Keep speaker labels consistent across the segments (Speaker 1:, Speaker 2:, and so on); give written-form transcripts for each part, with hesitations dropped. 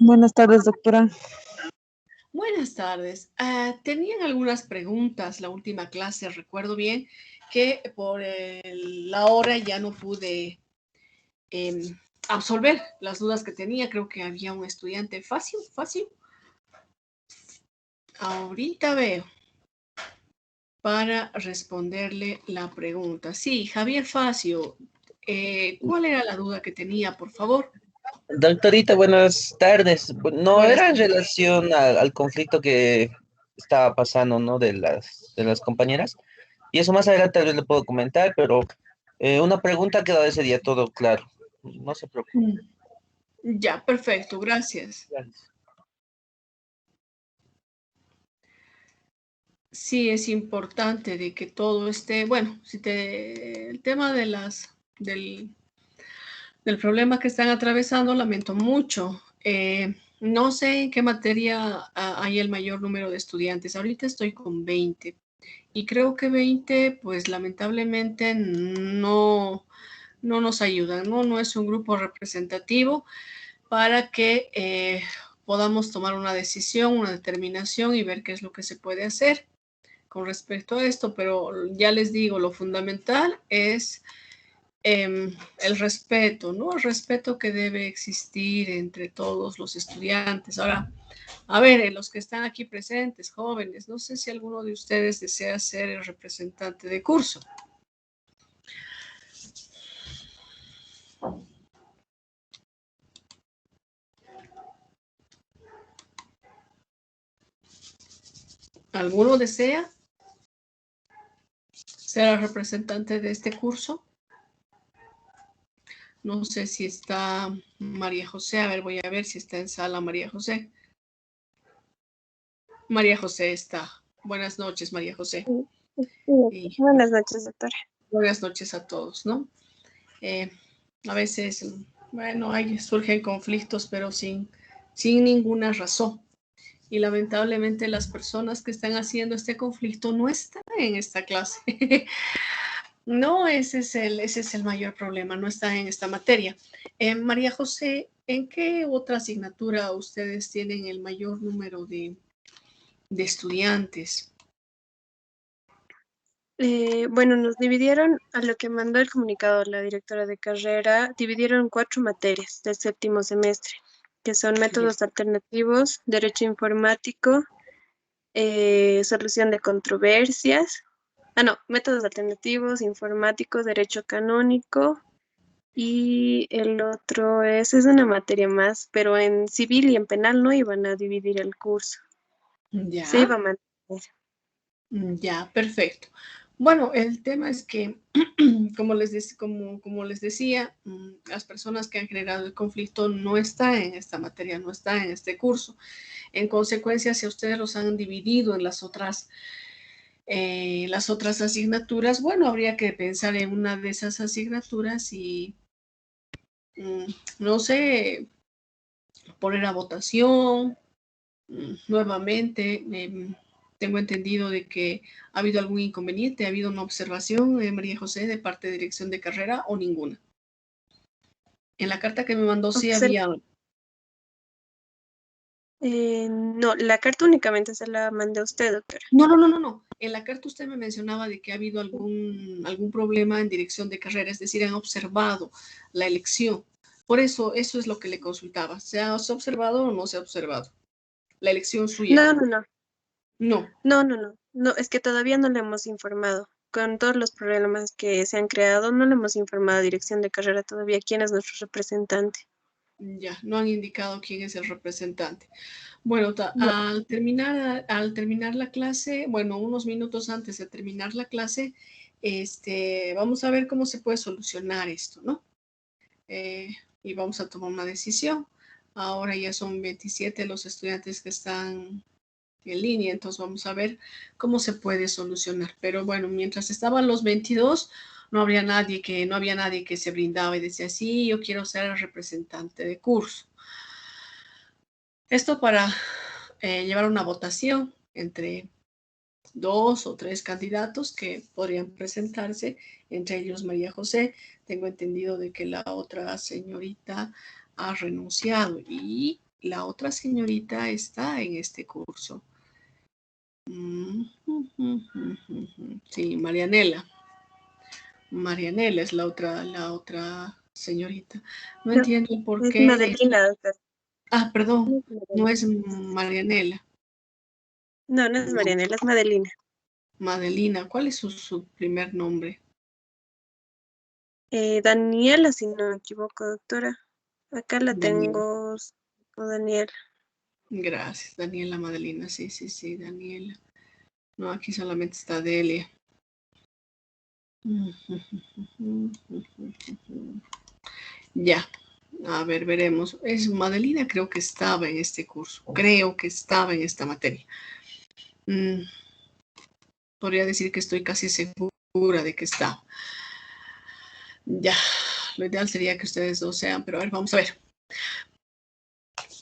Speaker 1: Buenas tardes, doctora.
Speaker 2: Buenas tardes. Tenían algunas preguntas la última clase. Recuerdo bien que por la hora ya no pude absolver las dudas que tenía. Creo que había un estudiante fácil. Ahorita veo para responderle la pregunta. Sí, Javier Facio, ¿cuál era la duda que tenía, por favor?
Speaker 3: Doctorita, buenas tardes. No
Speaker 2: Buenas
Speaker 3: era en
Speaker 2: tardes.
Speaker 3: relación al conflicto que estaba pasando, ¿no? De las compañeras. Y eso más adelante tal vez le puedo comentar, pero una pregunta quedó ese día todo claro. No se preocupe.
Speaker 2: Ya, perfecto, gracias.
Speaker 3: Gracias.
Speaker 2: Sí, es importante de que todo esté, bueno, el tema de del problema que están atravesando, lamento mucho. No sé en qué materia hay el mayor número de estudiantes. Ahorita estoy con 20 y creo que 20, pues lamentablemente no nos ayudan, ¿no? No es un grupo representativo para que podamos tomar una decisión, una determinación y ver qué es lo que se puede hacer con respecto a esto, pero ya les digo, lo fundamental es el respeto, ¿no? El respeto que debe existir entre todos los estudiantes. Ahora, a ver, los que están aquí presentes, jóvenes, no sé si alguno de ustedes desea ser el representante de curso. ¿Alguno desea ser el representante de este curso? No sé si está María José. A ver, voy a ver si está en sala María José. María José está. Buenas noches, María José.
Speaker 4: Sí,
Speaker 2: Y
Speaker 4: buenas noches, doctora.
Speaker 2: buenas noches a todos, ¿no? A veces, bueno, surgen conflictos, pero sin ninguna razón. Y lamentablemente las personas que están haciendo este conflicto no están en esta clase. No, ese es el mayor problema, no está en esta materia. María José, ¿en qué otra asignatura ustedes tienen el mayor número de estudiantes?
Speaker 4: Bueno, nos dividieron, a lo que mandó el comunicado la directora de carrera, dividieron 4 materias del séptimo semestre, que son métodos alternativos, derecho informático, solución de controversias. No, métodos alternativos, informático, derecho canónico, y el otro es una materia más, pero en civil y en penal no iban a dividir el curso. Se
Speaker 2: Ya.
Speaker 4: iba a mantener.
Speaker 2: Ya, perfecto. Bueno, el tema es que, como les decía, las personas que han generado el conflicto no están en esta materia, no están en este curso. En consecuencia, si ustedes los han dividido en las otras asignaturas, bueno, habría que pensar en una de esas asignaturas y, no sé, poner a votación nuevamente. Tengo entendido de que ha habido algún inconveniente, ha habido una observación, María José, de parte de dirección de carrera o ninguna. En la carta que me mandó sí había.
Speaker 4: No, la carta únicamente se la mandé a usted, doctora.
Speaker 2: No. En la carta usted me mencionaba de que ha habido algún problema en dirección de carrera, es decir, han observado la elección. Por eso es lo que le consultaba. ¿Se ha observado o no se ha observado? La elección suya.
Speaker 4: No,
Speaker 2: No.
Speaker 4: no, es que todavía no le hemos informado. Con todos los problemas que se han creado, no le hemos informado a dirección de carrera todavía quién es nuestro representante.
Speaker 2: Ya, no han indicado quién es el representante. Bueno,
Speaker 4: No.
Speaker 2: al terminar la clase, bueno, unos minutos antes de terminar la clase, vamos a ver cómo se puede solucionar esto, ¿no? Y vamos a tomar una decisión. Ahora ya son 27 los estudiantes que están en línea, entonces vamos a ver cómo se puede solucionar. Pero bueno, mientras estaban los 22, no había nadie que se brindaba y decía, sí, yo quiero ser el representante de curso. Esto para llevar una votación entre 2 o 3 candidatos que podrían presentarse, entre ellos María José. Tengo entendido de que la otra señorita ha renunciado y la otra señorita está en este curso. Sí, Marianela. Marianela es la otra señorita. No
Speaker 4: No,
Speaker 2: entiendo el por
Speaker 4: es
Speaker 2: qué.
Speaker 4: Madelina, doctor.
Speaker 2: Ah,
Speaker 4: No
Speaker 2: perdón,
Speaker 4: es Madelina.
Speaker 2: no es Marianela.
Speaker 4: No, no es Marianela, es Madelina.
Speaker 2: Madelina, ¿cuál es su primer nombre?
Speaker 4: Daniela, si no me equivoco, doctora. Acá la
Speaker 2: Daniela.
Speaker 4: tengo como Daniela.
Speaker 2: Gracias, Daniela Madelina. Sí, sí, sí, Daniela. No, aquí solamente está Delia. Ya, a ver, veremos. Es Madelina, creo que estaba en este curso. Creo que estaba en esta materia. Podría decir que estoy casi segura de que está. Ya, lo ideal sería que ustedes dos sean, pero a ver, vamos a ver.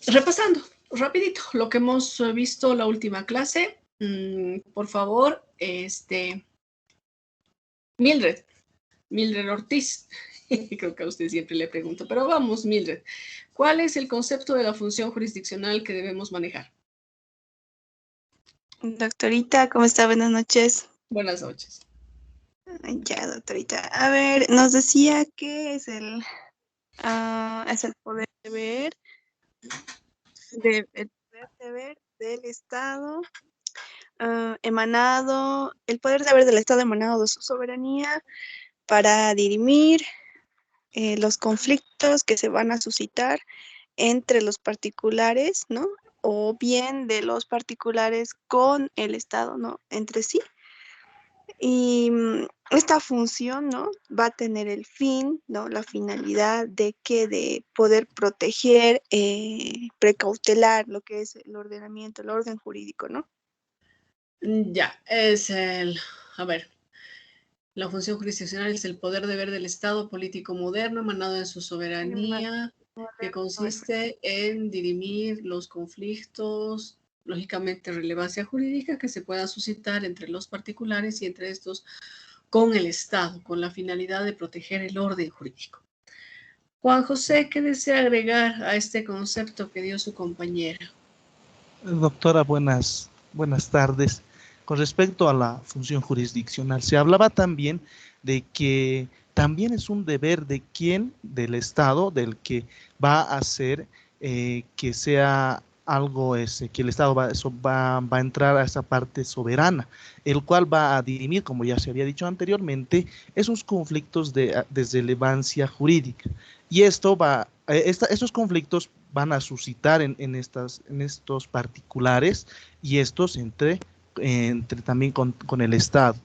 Speaker 2: Repasando, rapidito, lo que hemos visto la última clase. Por favor, Mildred Ortiz. Creo que a usted siempre le pregunto, pero vamos, Mildred. ¿Cuál es el concepto de la función jurisdiccional que debemos manejar?
Speaker 1: Doctorita, ¿cómo está? Buenas noches.
Speaker 2: Buenas noches.
Speaker 1: Ya, doctorita. A ver, nos decía que es el poder deber el poder deber del Estado emanado, el poder deber del Estado emanado de su soberanía para dirimir los conflictos que se van a suscitar entre los particulares, ¿no? O bien de los particulares con el Estado, ¿no? Entre sí. Y esta función, ¿no? Va a tener el fin, ¿no? La finalidad de poder proteger, precautelar lo que es el ordenamiento, el orden jurídico, ¿no?
Speaker 2: Ya, a ver, la función jurisdiccional es el poder deber del Estado político moderno emanado en su soberanía, que consiste en dirimir los conflictos, lógicamente relevancia jurídica que se puedan suscitar entre los particulares y entre estos con el Estado, con la finalidad de proteger el orden jurídico. Juan José, ¿qué desea agregar a este concepto que dio su compañera?
Speaker 5: Doctora, buenas tardes. Con respecto a la función jurisdiccional, se hablaba también de que también es un deber de quien, del Estado, del que va a hacer que sea algo que el Estado va a entrar a esa parte soberana, el cual va a dirimir, como ya se había dicho anteriormente, esos conflictos de relevancia jurídica. Y estos conflictos van a suscitar en estos particulares y estos entre también con el Estado.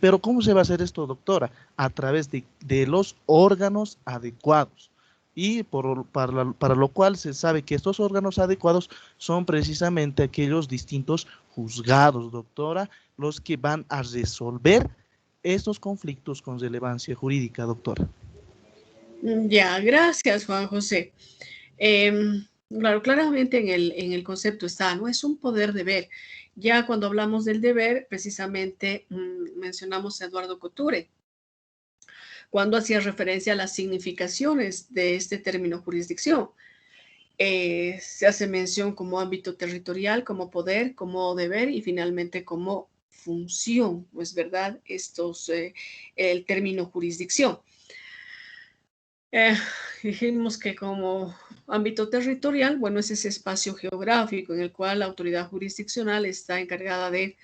Speaker 5: Pero ¿cómo se va a hacer esto, doctora? A través de los órganos adecuados. Y para lo cual se sabe que estos órganos adecuados son precisamente aquellos distintos juzgados, doctora, los que van a resolver estos conflictos con relevancia jurídica, doctora.
Speaker 2: Ya, gracias, Juan José. Claro, claramente en el concepto está, no es un poder deber. Ya cuando hablamos del deber, precisamente mencionamos a Eduardo Couture, cuando hacía referencia a las significaciones de este término jurisdicción. Se hace mención como ámbito territorial, como poder, como deber y finalmente como función, ¿no es verdad? El término jurisdicción. Dijimos que como ámbito territorial, bueno, es ese espacio geográfico en el cual la autoridad jurisdiccional está encargada de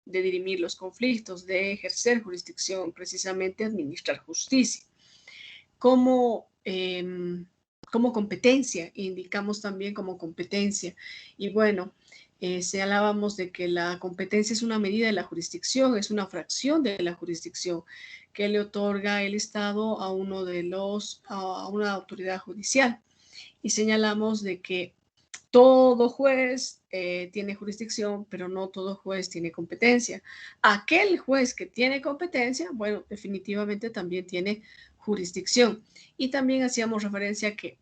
Speaker 2: dirimir los conflictos, de ejercer jurisdicción, precisamente administrar justicia. Como competencia, indicamos también como competencia. Y bueno, señalábamos de que la competencia es una medida de la jurisdicción, es una fracción de la jurisdicción que le otorga el Estado a una autoridad judicial. Y señalamos de que todo juez tiene jurisdicción, pero no todo juez tiene competencia. Aquel juez que tiene competencia, bueno, definitivamente también tiene jurisdicción. Y también hacíamos referencia a que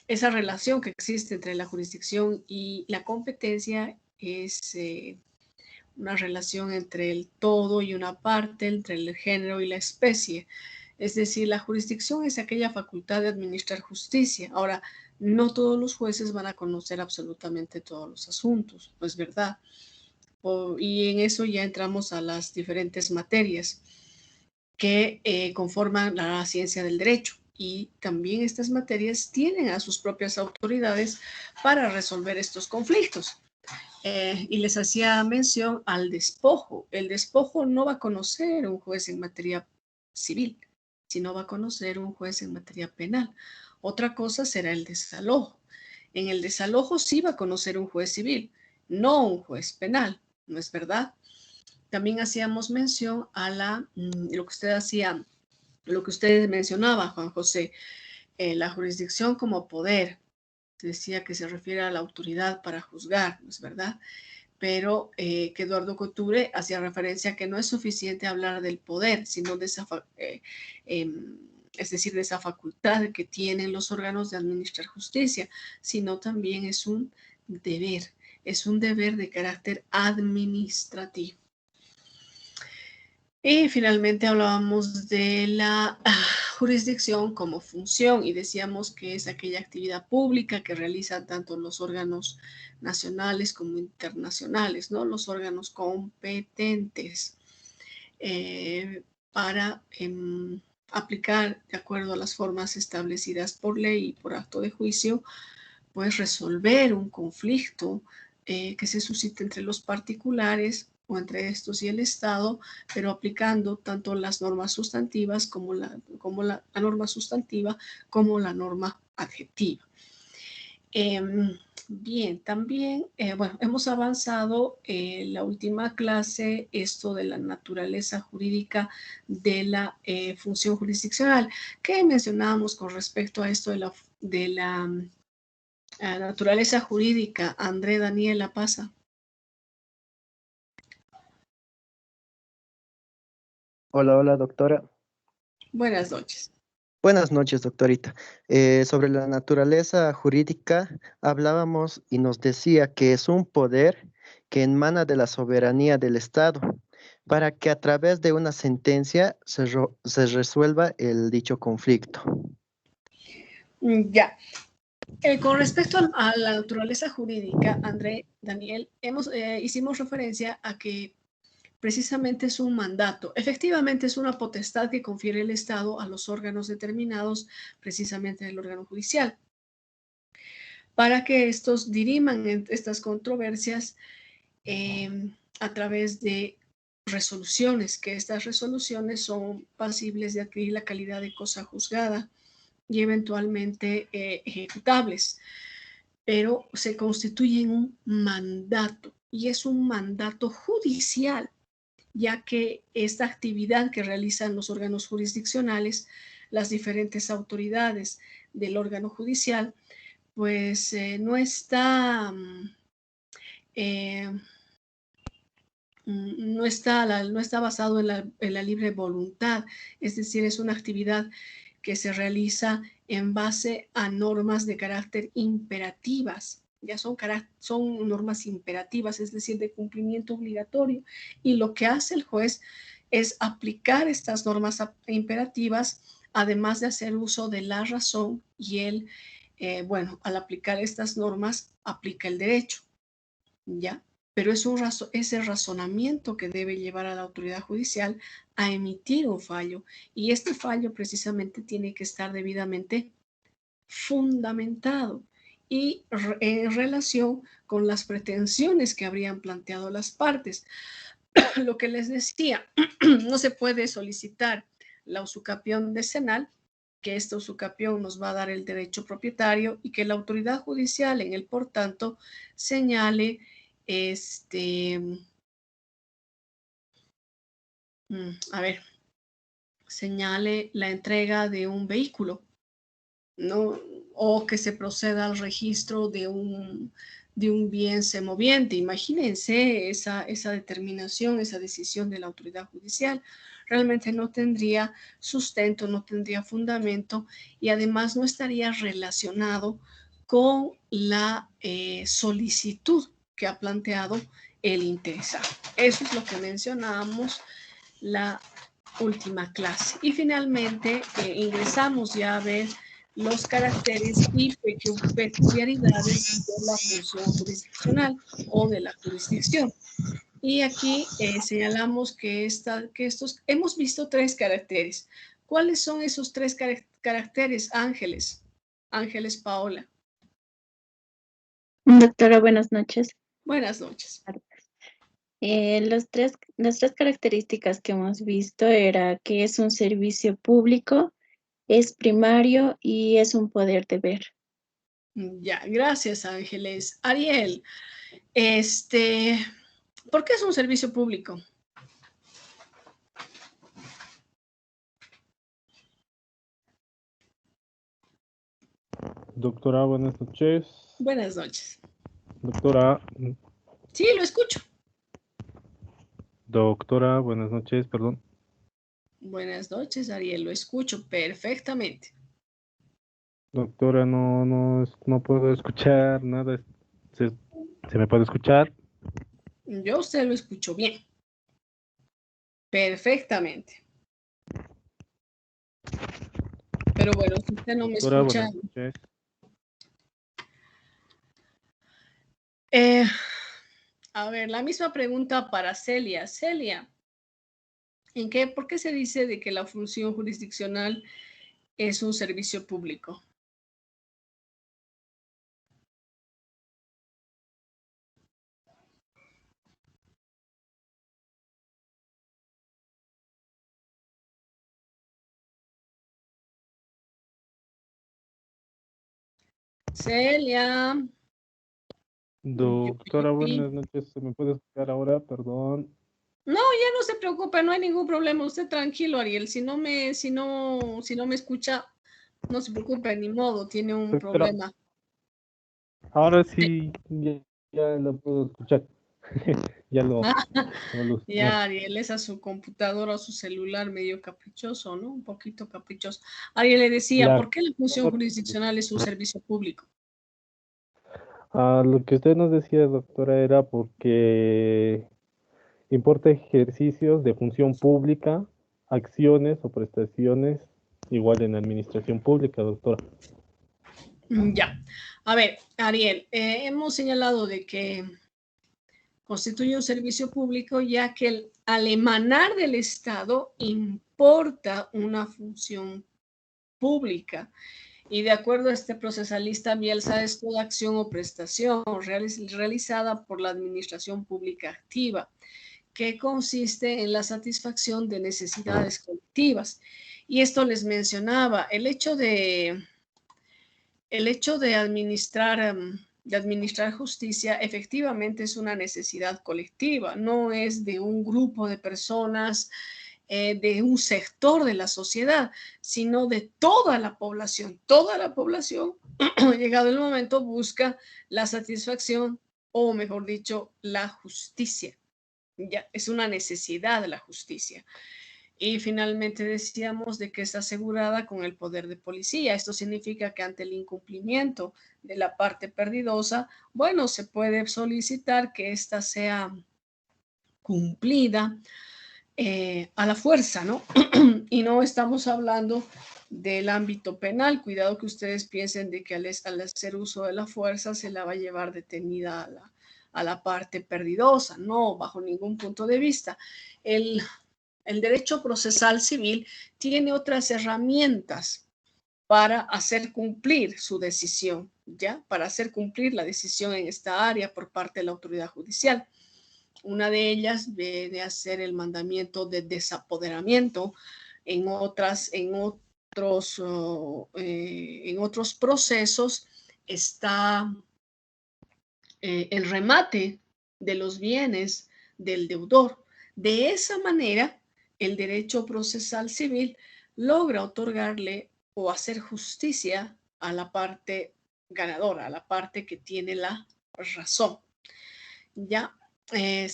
Speaker 2: esa relación que existe entre la jurisdicción y la competencia es una relación entre el todo y una parte, entre el género y la especie. Es decir, la jurisdicción es aquella facultad de administrar justicia. Ahora, no todos los jueces van a conocer absolutamente todos los asuntos, ¿no es verdad? Y en eso ya entramos a las diferentes materias que conforman la ciencia del derecho. Y también estas materias tienen a sus propias autoridades para resolver estos conflictos. Y les hacía mención al despojo. El despojo no va a conocer un juez en materia civil, sino va a conocer un juez en materia penal. Otra cosa será el desalojo. En el desalojo sí va a conocer un juez civil, no un juez penal, ¿no es verdad? También hacíamos mención a lo que usted mencionaba, Juan José, la jurisdicción como poder. Decía que se refiere a la autoridad para juzgar, ¿no es verdad? Pero que Eduardo Couture hacía referencia a que no es suficiente hablar del poder, sino de esa, es decir, de esa facultad que tienen los órganos de administrar justicia, sino también es un deber de carácter administrativo. Y finalmente hablábamos de la jurisdicción como función y decíamos que es aquella actividad pública que realizan tanto los órganos nacionales como internacionales, ¿no? Los órganos competentes para aplicar de acuerdo a las formas establecidas por ley y por acto de juicio, pues resolver un conflicto que se suscita entre los particulares o entre estos y el Estado, pero aplicando tanto las normas sustantivas como la norma sustantiva como la norma adjetiva. Bien, también, bueno, hemos avanzado en la última clase esto de la naturaleza jurídica de la función jurisdiccional. ¿Qué mencionábamos con respecto a esto de la naturaleza jurídica? André Daniela, pasa.
Speaker 6: Hola, hola, doctora.
Speaker 2: Buenas noches.
Speaker 6: Buenas noches, doctorita. Sobre la naturaleza jurídica hablábamos y nos decía que es un poder que emana de la soberanía del Estado para que a través de una sentencia se resuelva el dicho conflicto.
Speaker 2: Ya. Con respecto a la naturaleza jurídica, André, Daniel, hicimos referencia a que precisamente es un mandato. Efectivamente es una potestad que confiere el Estado a los órganos determinados, precisamente el órgano judicial, para que estos diriman estas controversias a través de resoluciones, que estas resoluciones son pasibles de adquirir la calidad de cosa juzgada y eventualmente ejecutables, pero se constituyen un mandato y es un mandato judicial, ya que esta actividad que realizan los órganos jurisdiccionales, las diferentes autoridades del órgano judicial, pues no está basado en la libre voluntad, es decir, es una actividad que se realiza en base a normas de carácter imperativas. Ya son normas imperativas, es decir, de cumplimiento obligatorio. Y lo que hace el juez es aplicar estas normas imperativas, además de hacer uso de la razón, y él, al aplicar estas normas, aplica el derecho, ¿ya? Pero es ese razonamiento que debe llevar a la autoridad judicial a emitir un fallo. Y este fallo precisamente tiene que estar debidamente fundamentado y en relación con las pretensiones que habrían planteado las partes. Lo que les decía, no se puede solicitar la usucapión decenal, que esta usucapión nos va a dar el derecho propietario y que la autoridad judicial en el por tanto señale señale la entrega de un vehículo, ¿no? O que se proceda al registro de un bien semoviente. Imagínense esa determinación, esa decisión de la autoridad judicial. Realmente no tendría sustento, no tendría fundamento y además no estaría relacionado con la solicitud que ha planteado el interesado. Eso es lo que mencionábamos la última clase. Y finalmente ingresamos ya a ver los caracteres y peculiaridades de la función jurisdiccional o de la jurisdicción. Y aquí señalamos que hemos visto 3 caracteres. ¿Cuáles son esos 3 caracteres, Ángeles? Ángeles Paola.
Speaker 7: Doctora, buenas noches.
Speaker 2: Buenas noches.
Speaker 7: Las tres características que hemos visto era que es un servicio público, es primario y es un poder deber.
Speaker 2: Ya, gracias, Ángeles. Ariel, ¿por qué es un servicio público?
Speaker 8: Doctora, buenas noches.
Speaker 2: Buenas noches.
Speaker 8: Doctora,
Speaker 2: Sí, lo escucho.
Speaker 8: doctora, buenas noches, perdón.
Speaker 2: Buenas noches, Ariel, lo escucho perfectamente.
Speaker 8: Doctora, no puedo escuchar nada. ¿Se me puede escuchar?
Speaker 2: Yo usted lo escucho bien. Perfectamente. Pero bueno, si usted no me
Speaker 8: Doctora,
Speaker 2: escucha.
Speaker 8: buenas noches.
Speaker 2: A ver, la misma pregunta para Celia. Celia, ¿por qué se dice de que la función jurisdiccional es un servicio público? Celia.
Speaker 8: Doctora, buenas noches. ¿Se me puede escuchar ahora? Perdón.
Speaker 2: No, ya no se preocupe, no hay ningún problema. Usted tranquilo, Ariel. Si no me escucha, no se preocupe, ni modo, tiene un
Speaker 8: Doctora,
Speaker 2: problema.
Speaker 8: ahora sí, ya lo puedo escuchar. Ya lo
Speaker 2: Ya, Ariel, es a su computadora o su celular medio caprichoso, ¿no? Un poquito caprichoso. Ariel le decía, ¿por qué la función jurisdiccional es un servicio público?
Speaker 8: Lo que usted nos decía, doctora, era porque importa ejercicios de función pública, acciones o prestaciones igual en administración pública, doctora.
Speaker 2: Ya. A ver, Ariel, hemos señalado de que constituye un servicio público ya que al emanar del Estado importa una función pública. Y de acuerdo a este procesalista Bielsa, es toda acción o prestación realizada por la administración pública activa, que consiste en la satisfacción de necesidades colectivas. Y esto les mencionaba, el hecho de administrar justicia efectivamente es una necesidad colectiva, no es de un grupo de personas, de un sector de la sociedad, sino de toda la población. Toda la población, llegado el momento, busca la satisfacción o, mejor dicho, la justicia. Ya, es una necesidad de la justicia. Y finalmente decíamos de que es asegurada con el poder de policía. Esto significa que ante el incumplimiento de la parte perdidosa, bueno, se puede solicitar que ésta sea cumplida a la fuerza, ¿no? Y no estamos hablando del ámbito penal. Cuidado que ustedes piensen de que al hacer uso de la fuerza se la va a llevar detenida a la parte perdidosa. No, bajo ningún punto de vista. El derecho procesal civil tiene otras herramientas para hacer cumplir su decisión, ¿ya? Para hacer cumplir la decisión en esta área por parte de la autoridad judicial. Una de ellas viene a ser el mandamiento de desapoderamiento. En otros procesos está el remate de los bienes del deudor. De esa manera, el derecho procesal civil logra otorgarle o hacer justicia a la parte ganadora, a la parte que tiene la razón. Ya,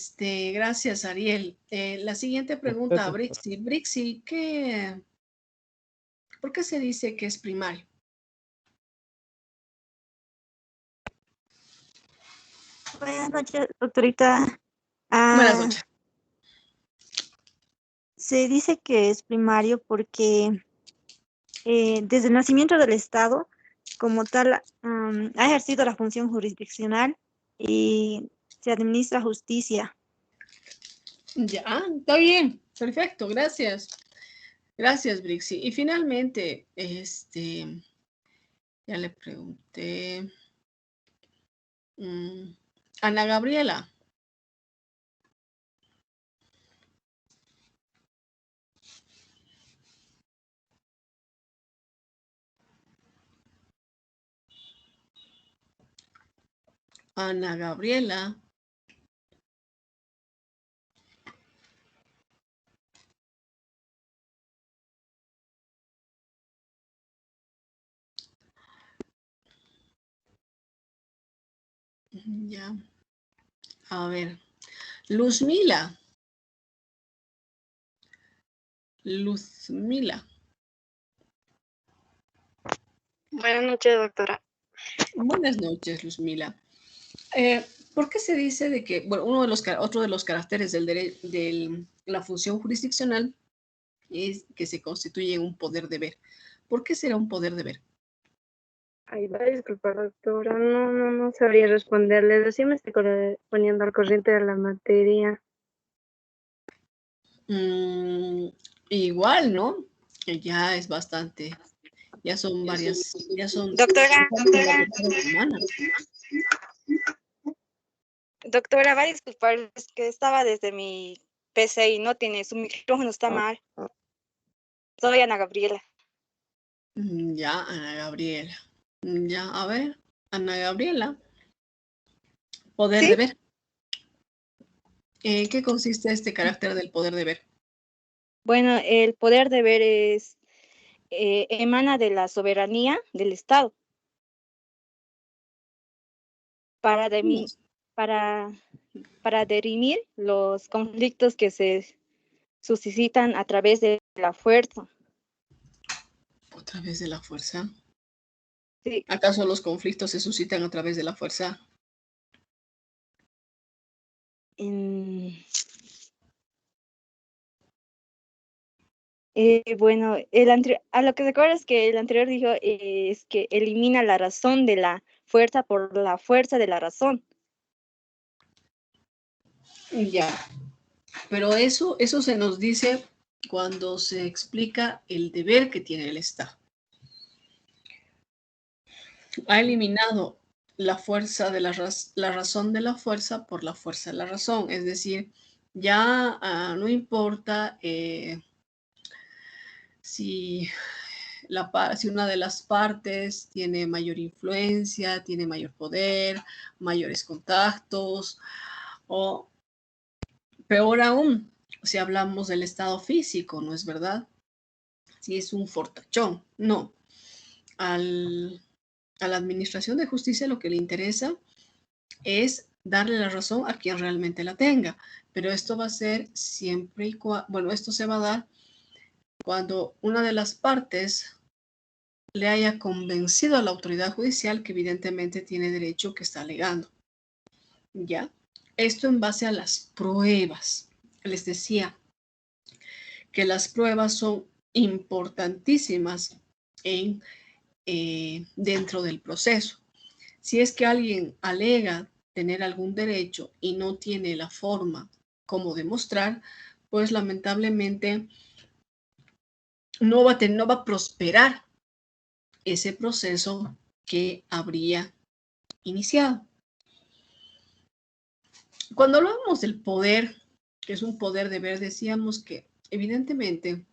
Speaker 2: gracias, Ariel. La siguiente pregunta a Brixi. Brixi, ¿por qué se dice que es primario?
Speaker 9: Buenas noches, doctorita.
Speaker 2: Buenas noches.
Speaker 9: Se dice que es primario porque desde el nacimiento del Estado, como tal, ha ejercido la función jurisdiccional y se administra justicia.
Speaker 2: Ya, está bien, perfecto, gracias. Gracias, Brixie. Y finalmente, ya le pregunté. Ana Gabriela. Ana Gabriela. Ya. A ver. Luzmila. Luzmila.
Speaker 10: Buenas noches, doctora.
Speaker 2: Buenas noches, Luzmila. ¿Por qué se dice de que, bueno, otro de los caracteres de la función jurisdiccional es que se constituye un poder deber? ¿Por qué será un poder deber?
Speaker 4: Ay, va a disculpar, doctora, no sabría responderle. Recién me estoy poniendo al corriente de la materia.
Speaker 2: Igual, ¿no? Que ya es bastante, ya son varias, ya son...
Speaker 10: Doctora,
Speaker 2: Semanas.
Speaker 10: doctora, va a disculpar, es que estaba desde mi PC y no tiene, su micrófono está mal. Soy Ana Gabriela.
Speaker 2: Ya, Ana Gabriela. Ya, a ver, Ana Gabriela. Poder
Speaker 10: ¿Sí?
Speaker 2: deber. ¿En qué consiste este carácter del poder deber?
Speaker 10: Bueno, el poder deber emana de la soberanía del Estado para, para dirimir los conflictos que se suscitan a través de la fuerza.
Speaker 2: ¿A través de la fuerza?
Speaker 10: Sí.
Speaker 2: ¿Acaso los conflictos se suscitan a través de la fuerza?
Speaker 10: Bueno, a lo que recuerdo es que el anterior dijo es que elimina la razón de la fuerza por la fuerza de la razón.
Speaker 2: Ya, pero eso se nos dice cuando se explica el deber que tiene el Estado. Ha eliminado la fuerza de la razón de la fuerza por la fuerza de la razón, es decir, ya no importa si una de las partes tiene mayor influencia, tiene mayor poder, mayores contactos, o peor aún, si hablamos del estado físico, ¿no es verdad? Si es un fortachón, no. A la administración de justicia lo que le interesa es darle la razón a quien realmente la tenga, pero esto va a ser siempre y cuando, bueno, esto se va a dar cuando una de las partes le haya convencido a la autoridad judicial que evidentemente tiene derecho que está alegando. ¿Ya? Esto en base a las pruebas. Les decía que las pruebas son importantísimas dentro del proceso. Si es que alguien alega tener algún derecho y no tiene la forma como demostrar, pues lamentablemente no va a prosperar ese proceso que habría iniciado. Cuando hablamos del poder, que es un poder deber, decíamos que evidentemente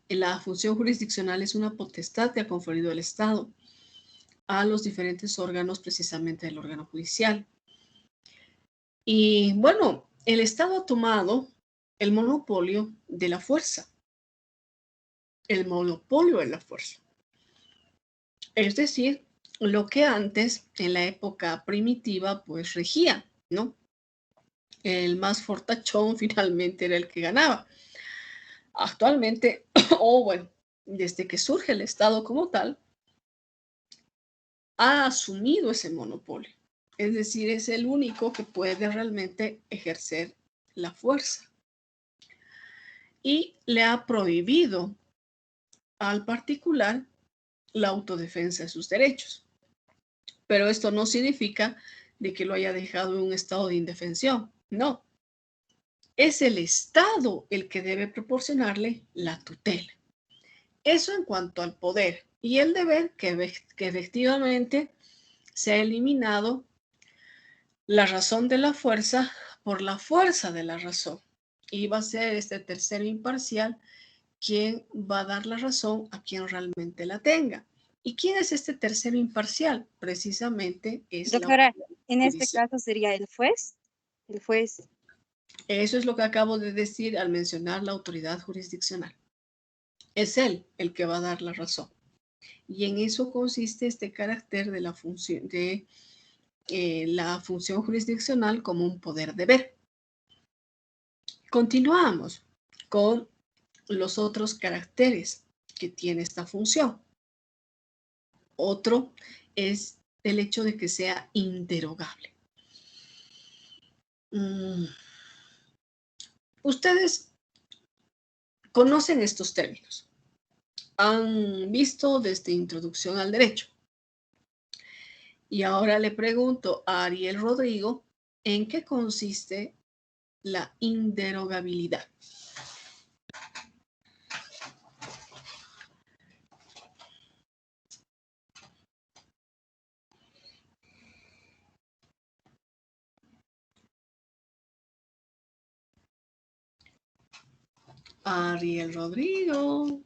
Speaker 2: la función jurisdiccional es una potestad que ha conferido el Estado a los diferentes órganos, precisamente del órgano judicial. Y bueno, el Estado ha tomado el monopolio de la fuerza. El monopolio de la fuerza. Es decir, lo que antes, en la época primitiva, pues regía, ¿no? El más fortachón finalmente era el que ganaba. Actualmente, o bueno, desde que surge el Estado como tal, ha asumido ese monopolio. Es decir, es el único que puede realmente ejercer la fuerza. Y le ha prohibido al particular la autodefensa de sus derechos. Pero esto no significa de que lo haya dejado en un estado de indefensión. No. Es el Estado el que debe proporcionarle la tutela. Eso en cuanto al poder y el deber que efectivamente se ha eliminado la razón de la fuerza por la fuerza de la razón. Y va a ser este tercero imparcial quien va a dar la razón a quien realmente la tenga. ¿Y quién es este tercero imparcial? Precisamente es
Speaker 10: Doctora,
Speaker 2: la
Speaker 10: en este
Speaker 2: judicial.
Speaker 10: caso sería el juez. El juez.
Speaker 2: Eso es lo que acabo de decir al mencionar la autoridad jurisdiccional. Es él el que va a dar la razón. Y en eso consiste este carácter de la función jurisdiccional como un poder deber. Continuamos con los otros caracteres que tiene esta función. Otro es el hecho de que sea inderogable. Ustedes conocen estos términos. Han visto desde Introducción al Derecho. Y ahora le pregunto a Ariel Rodrigo, ¿en qué consiste la inderogabilidad? Ariel Rodrigo.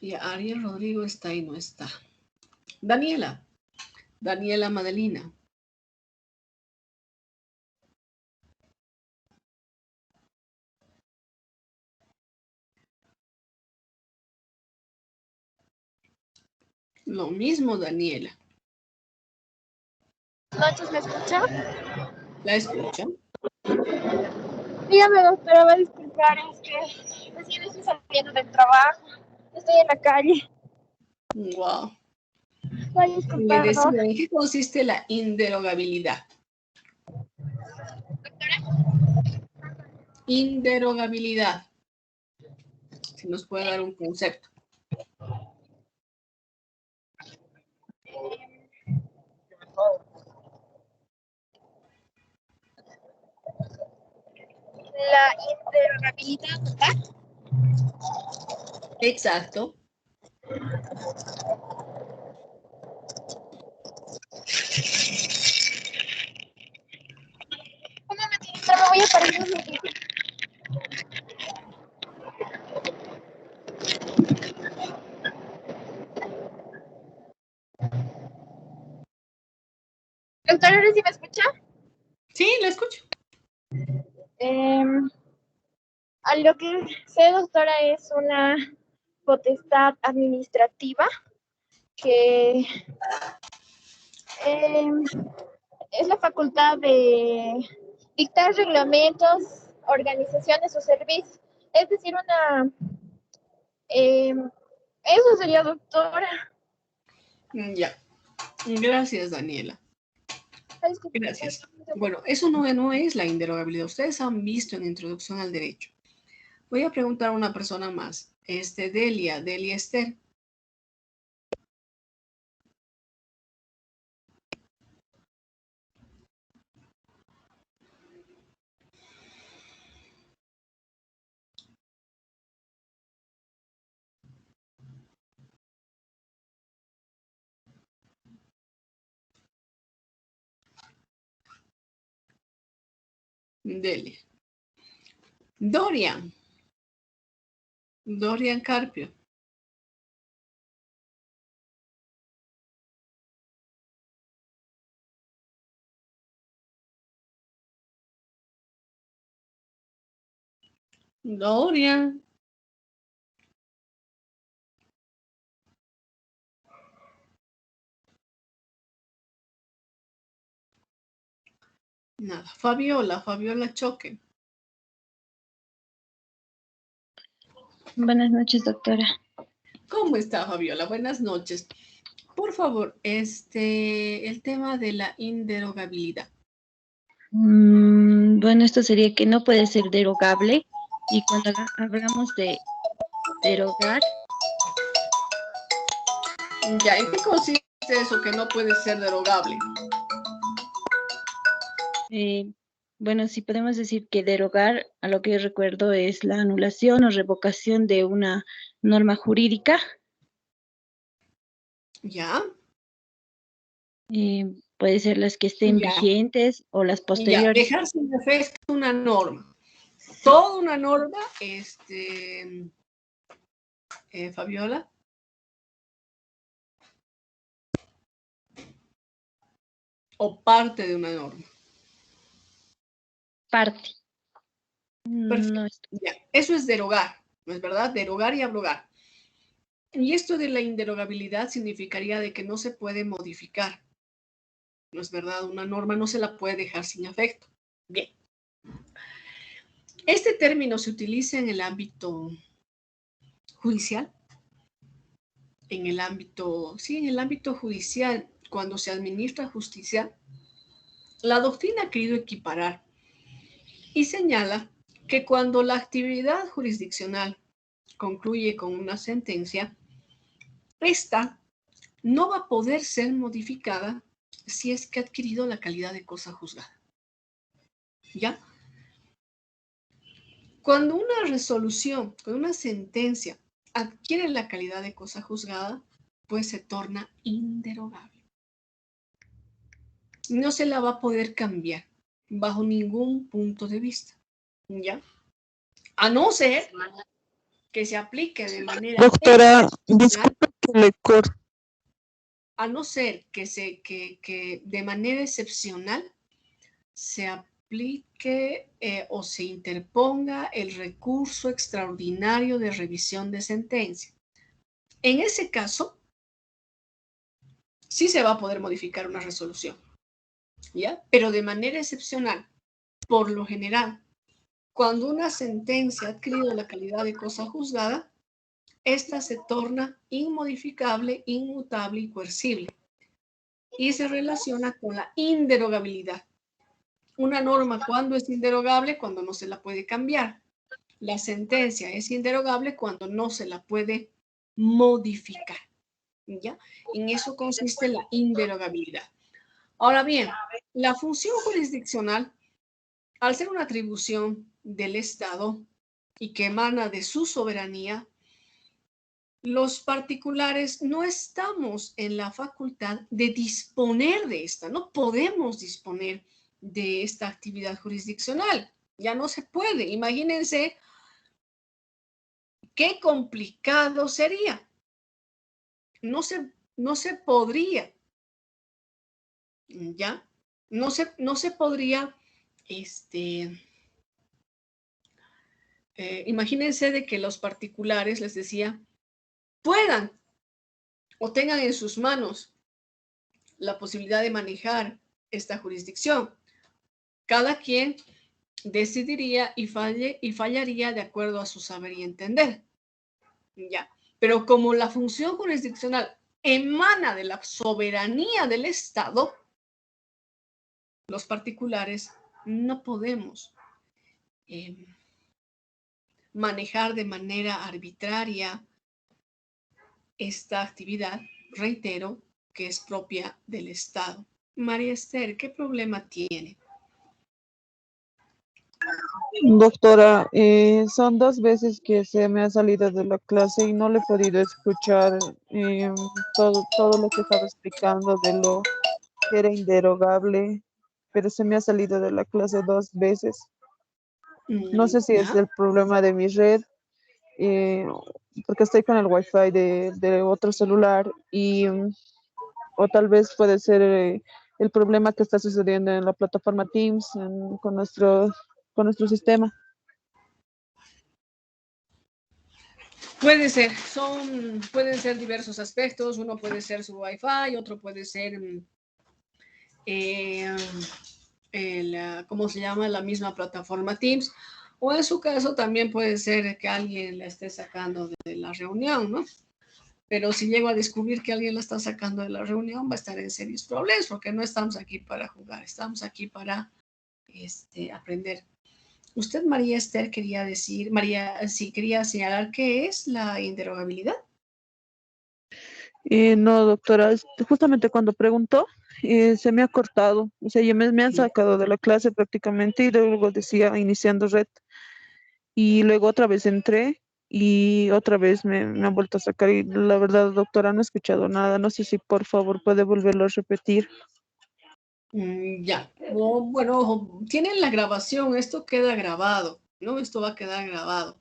Speaker 2: Y Ariel Rodrigo está y no está. Daniela Madelina. Lo mismo, Daniela.
Speaker 11: Noches, ¿me escucha?
Speaker 2: ¿La escucha?
Speaker 11: Dígame, doctora, va a disculpar, es que recién estoy saliendo del trabajo, estoy en la calle.
Speaker 2: Wow.
Speaker 11: Va a
Speaker 2: Le
Speaker 11: disculpar,
Speaker 2: decía,
Speaker 11: ¿no?
Speaker 2: ¿en qué consiste la inderogabilidad? Inderogabilidad. Si nos puede dar un concepto.
Speaker 11: La inderogabilidad, ¿verdad?
Speaker 2: Exacto.
Speaker 11: Un momentito, me voy a parar un momentito. Doctora, ¿ahora sí me escucha?
Speaker 2: Sí, la escucho.
Speaker 11: A lo que sé, doctora, es una potestad administrativa que es la facultad de dictar reglamentos, organizaciones o servicios. Es decir, eso sería, doctora.
Speaker 2: Ya. Gracias, Daniela. Gracias. Bueno, eso no es la inderogabilidad. Ustedes han visto en Introducción al Derecho. Voy a preguntar a una persona más. Delia Esther. Delia. Dorian Carpio. Dorian. Nada. Fabiola Choque.
Speaker 7: Buenas noches, doctora.
Speaker 2: ¿Cómo está, Fabiola? Buenas noches. Por favor, el tema de la inderogabilidad.
Speaker 7: Bueno, esto sería que no puede ser derogable. Y cuando hablamos de derogar,
Speaker 2: Ya, ¿en qué consiste eso que no puede ser derogable?
Speaker 7: bueno, sí podemos decir que derogar, a lo que yo recuerdo, es la anulación o revocación de una norma jurídica.
Speaker 2: Ya,
Speaker 7: Puede ser las que estén
Speaker 2: ya,
Speaker 7: vigentes o las
Speaker 2: ya.
Speaker 7: posteriores.
Speaker 2: Dejar sin efecto una norma. Toda una norma, Fabiola. O parte de una norma.
Speaker 7: Parte.
Speaker 2: Perfecto.
Speaker 7: No,
Speaker 2: Ya. Eso es derogar, ¿no es verdad? Derogar y abrogar. Y esto de la inderogabilidad significaría de que no se puede modificar. ¿No es verdad? Una norma no se la puede dejar sin efecto. Bien. Este término se utiliza en el ámbito judicial. En el ámbito judicial, cuando se administra justicia, la doctrina ha querido equiparar y señala que cuando la actividad jurisdiccional concluye con una sentencia, esta no va a poder ser modificada si es que ha adquirido la calidad de cosa juzgada. ¿Ya? Cuando una resolución, cuando una sentencia adquiere la calidad de cosa juzgada, pues se torna inderogable. No se la va a poder cambiar bajo ningún punto de vista. ¿Ya? A no ser que se aplique de manera
Speaker 12: Doctora,
Speaker 2: excepcional,
Speaker 12: disculpe que le corte.
Speaker 2: a no ser que de manera excepcional se aplique o se interponga el recurso extraordinario de revisión de sentencia. En ese caso, sí se va a poder modificar una resolución, ¿ya? Pero de manera excepcional. Por lo general, cuando una sentencia ha adquirido la calidad de cosa juzgada, esta se torna inmodificable, inmutable y coercible y se relaciona con la inderogabilidad. Una norma, ¿cuándo es inderogable? Cuando no se la puede cambiar. La sentencia es inderogable cuando no se la puede modificar. ¿Ya? En eso consiste la inderogabilidad. Ahora bien, la función jurisdiccional, al ser una atribución del Estado y que emana de su soberanía, los particulares no estamos en la facultad de disponer de esta, no podemos disponer de esta actividad jurisdiccional, ya no se puede. Imagínense qué complicado sería. No se podría, ¿ya? No se podría, imagínense de que los particulares, les decía, puedan o tengan en sus manos la posibilidad de manejar esta jurisdicción. Cada quien decidiría y fallaría de acuerdo a su saber y entender. ¿Ya? Pero como la función jurisdiccional emana de la soberanía del Estado, los particulares no podemos manejar de manera arbitraria esta actividad, reitero, que es propia del Estado. María Esther, ¿qué problema tiene?
Speaker 12: Doctora, son 2 veces que se me ha salido de la clase y no le he podido escuchar todo lo que estaba explicando de lo que era inderogable, pero se me ha salido de la clase 2 veces. No sé si es
Speaker 2: ¿Ya?
Speaker 12: el problema de mi red, eh, porque estoy con el wifi de otro celular o tal vez puede ser el problema que está sucediendo en la plataforma Teams con nuestro sistema.
Speaker 2: Puede ser, pueden ser diversos aspectos. Uno puede ser su Wi-Fi, otro puede ser ¿cómo se llama? La misma plataforma Teams. O en su caso también puede ser que alguien la esté sacando de la reunión, ¿no? Pero si llego a descubrir que alguien la está sacando de la reunión, va a estar en serios problemas, porque no estamos aquí para jugar, estamos aquí para aprender. Usted, María Esther, quería decir, María, sí, quería señalar qué es la inderogabilidad.
Speaker 12: No, doctora, justamente cuando preguntó, se me ha cortado. O sea, ya me han sacado de la clase prácticamente y luego decía iniciando red. Y luego otra vez entré y otra vez me han vuelto a sacar. Y la verdad, doctora, no he escuchado nada. No sé si por favor puede volverlo a repetir.
Speaker 2: Ya, bueno, ojo, tienen la grabación, esto queda grabado, ¿no? Esto va a quedar grabado.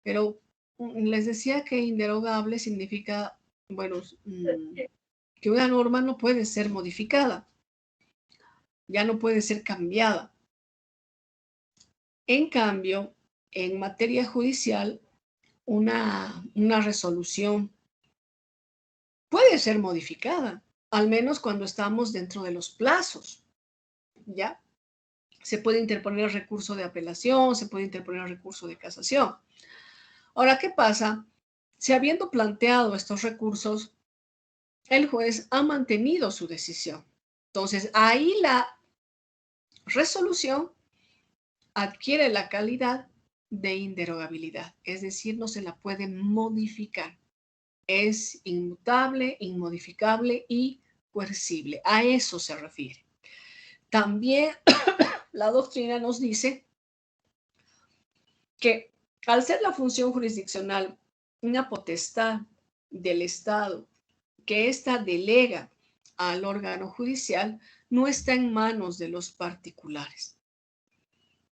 Speaker 2: Pero les decía que inderogable significa, bueno, que una norma no puede ser modificada, ya no puede ser cambiada. En cambio, en materia judicial, una resolución puede ser modificada, al menos cuando estamos dentro de los plazos, ¿ya? Se puede interponer recurso de apelación, se puede interponer recurso de casación. Ahora, ¿qué pasa? Si habiendo planteado estos recursos, el juez ha mantenido su decisión. Entonces, ahí la resolución adquiere la calidad de inderogabilidad, es decir, no se la puede modificar. Es inmutable, inmodificable y coercible. A eso se refiere. También la doctrina nos dice que al ser la función jurisdiccional una potestad del Estado que ésta delega al órgano judicial, no está en manos de los particulares.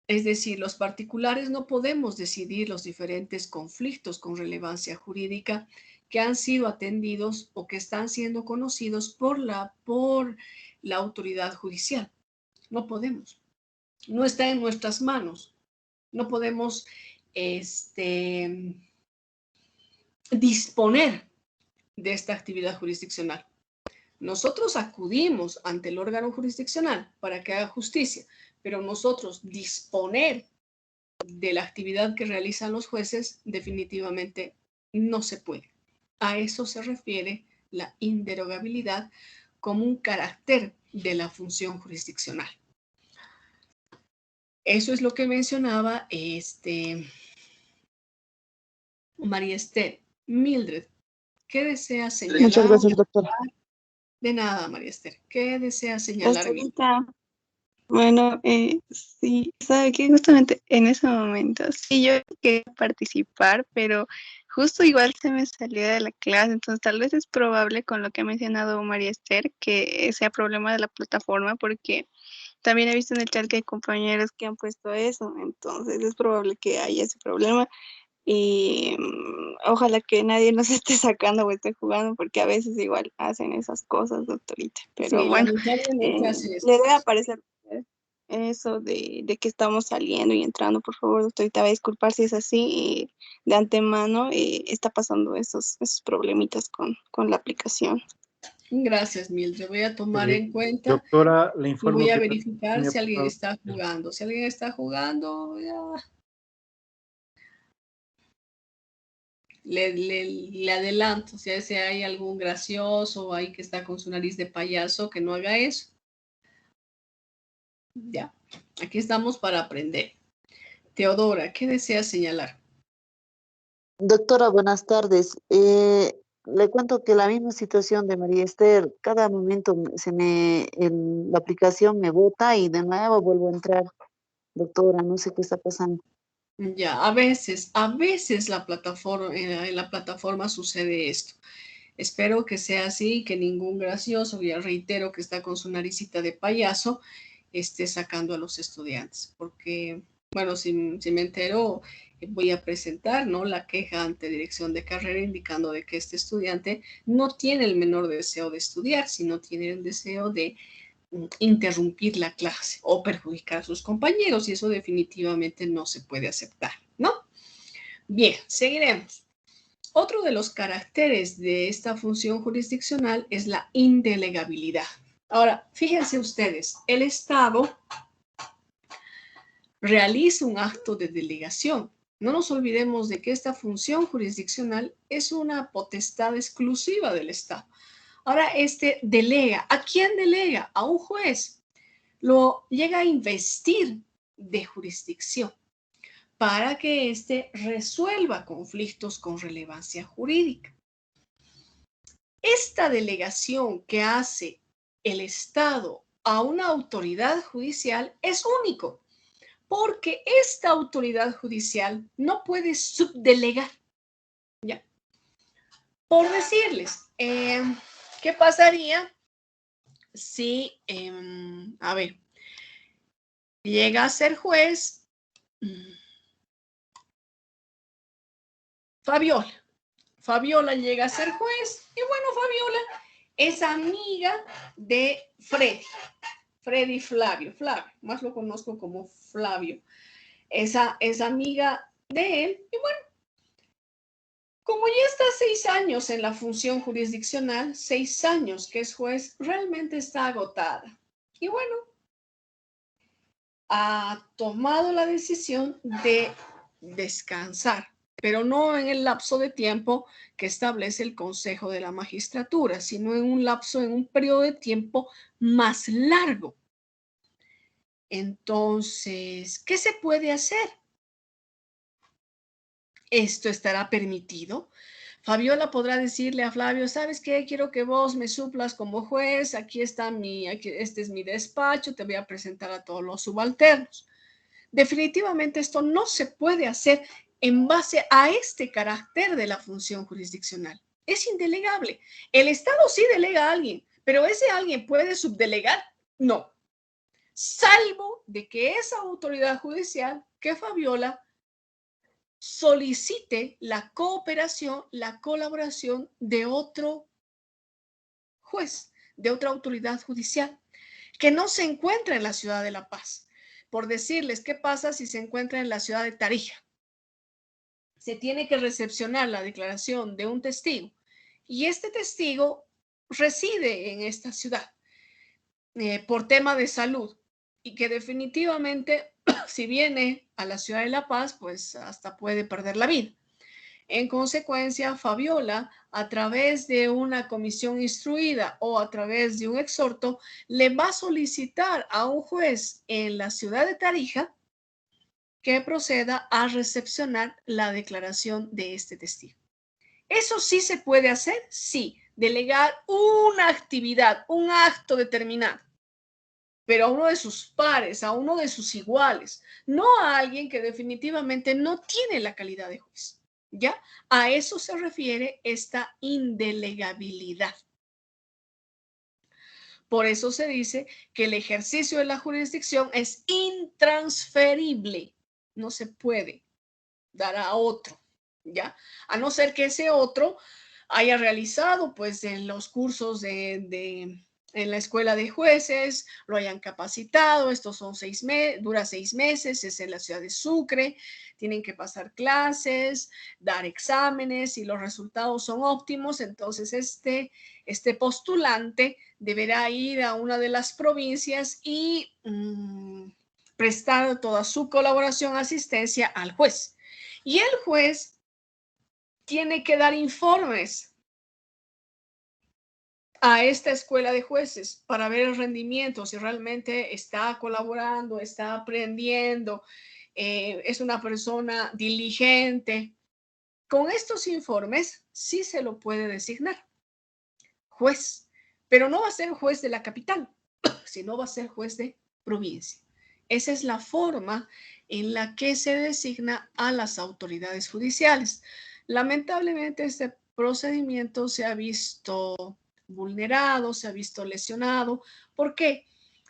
Speaker 2: Es decir, los particulares no podemos decidir los diferentes conflictos con relevancia jurídica que han sido atendidos o que están siendo conocidos por la autoridad judicial. No podemos. No está en nuestras manos. No podemos disponer de esta actividad jurisdiccional. Nosotros acudimos ante el órgano jurisdiccional para que haga justicia, pero nosotros disponer de la actividad que realizan los jueces definitivamente no se puede. A eso se refiere la inderogabilidad como un carácter de la función jurisdiccional. Eso es lo que mencionaba María Esther. Mildred, ¿qué desea señalar?
Speaker 12: Muchas gracias, doctora.
Speaker 2: De nada, María Esther. ¿Qué desea señalar?
Speaker 1: Bueno, sí, sabe que justamente en ese momento, sí, yo quería participar, pero justo igual se me salió de la clase, entonces tal vez es probable con lo que ha mencionado María Esther que sea problema de la plataforma, porque también he visto en el chat que hay compañeros que han puesto eso, entonces es probable que haya ese problema. Y ojalá que nadie nos esté sacando o esté jugando, porque a veces igual hacen esas cosas, doctorita. Pero
Speaker 2: Sí,
Speaker 1: bueno,
Speaker 2: lamentablemente hacen eso.
Speaker 1: le debe aparecer eso de que estamos saliendo y entrando. Por favor, doctorita, va a disculpar si es así. De antemano está pasando esos problemitas con la aplicación.
Speaker 2: Gracias, Mildred. Voy a tomar en cuenta.
Speaker 13: Doctora, le
Speaker 2: y
Speaker 13: informo
Speaker 2: voy a
Speaker 13: que
Speaker 2: verificar si alguien está jugando. Si alguien está jugando, ya. Le adelanto, si hay algún gracioso o ahí que está con su nariz de payaso, que no haga eso. Ya, aquí estamos para aprender. Teodora, ¿qué deseas señalar?
Speaker 14: Doctora, buenas tardes. Le cuento que la misma situación de María Esther, cada momento la aplicación me bota y de nuevo vuelvo a entrar. Doctora, no sé qué está pasando.
Speaker 2: Ya, a veces en la plataforma sucede esto. Espero que sea así, que ningún gracioso, ya reitero que está con su naricita de payaso, esté sacando a los estudiantes, porque, bueno, si me entero, voy a presentar, ¿no?, la queja ante dirección de carrera indicando de que este estudiante no tiene el menor deseo de estudiar, sino tiene el deseo de interrumpir la clase o perjudicar a sus compañeros, y eso definitivamente no se puede aceptar, ¿no? Bien, seguiremos. Otro de los caracteres de esta función jurisdiccional es la indelegabilidad. Ahora, fíjense ustedes, el Estado realiza un acto de delegación. No nos olvidemos de que esta función jurisdiccional es una potestad exclusiva del Estado. Ahora, delega. ¿A quién delega? A un juez. lo llega a investir de jurisdicción para que éste resuelva conflictos con relevancia jurídica. Esta delegación que hace el Estado a una autoridad judicial es único, porque esta autoridad judicial no puede subdelegar. ¿Ya? Por decirles, ¿qué pasaría si, a ver, llega a ser juez Fabiola? Fabiola llega a ser juez y bueno, Fabiola es amiga de Freddy Flavio, más lo conozco como Flavio. Esa es amiga de él y bueno, como ya está 6 años en la función jurisdiccional, 6 años que es juez, realmente está agotada. Y bueno, ha tomado la decisión de descansar, pero no en el lapso de tiempo que establece el Consejo de la Magistratura, sino en un periodo de tiempo más largo. Entonces, ¿qué se puede hacer? ¿Esto estará permitido? Fabiola podrá decirle a Flavio, ¿sabes qué? Quiero que vos me suplas como juez, este es mi despacho, te voy a presentar a todos los subalternos. Definitivamente esto no se puede hacer en base a este carácter de la función jurisdiccional. Es indelegable. El Estado sí delega a alguien, pero ese alguien puede subdelegar. No. Salvo de que esa autoridad judicial, que Fabiola, solicite la cooperación, la colaboración de otro juez, de otra autoridad judicial, que no se encuentra en la ciudad de La Paz. Por decirles, ¿qué pasa si se encuentra en la ciudad de Tarija? Se tiene que recepcionar la declaración de un testigo y este testigo reside en esta ciudad por tema de salud y que definitivamente si viene a la ciudad de La Paz, pues hasta puede perder la vida. En consecuencia, Fabiola, a través de una comisión instruida o a través de un exhorto, le va a solicitar a un juez en la ciudad de Tarija que proceda a recepcionar la declaración de este testigo. ¿Eso sí se puede hacer? Sí, delegar una actividad, un acto determinado, pero a uno de sus pares, a uno de sus iguales, no a alguien que definitivamente no tiene la calidad de juez. ¿Ya? A eso se refiere esta indelegabilidad. Por eso se dice que el ejercicio de la jurisdicción es intransferible. No se puede dar a otro, ¿ya? A no ser que ese otro haya realizado, pues, en los cursos en la escuela de jueces, lo hayan capacitado, estos son dura 6 meses, es en la ciudad de Sucre, tienen que pasar clases, dar exámenes y los resultados son óptimos, entonces este postulante deberá ir a una de las provincias y prestar toda su colaboración, asistencia al juez. Y el juez tiene que dar informes a esta escuela de jueces para ver el rendimiento, si realmente está colaborando, está aprendiendo, es una persona diligente. Con estos informes sí se lo puede designar juez, pero no va a ser juez de la capital, sino va a ser juez de provincia. Esa es la forma en la que se designa a las autoridades judiciales. Lamentablemente este procedimiento se ha visto vulnerado, se ha visto lesionado. ¿Por qué?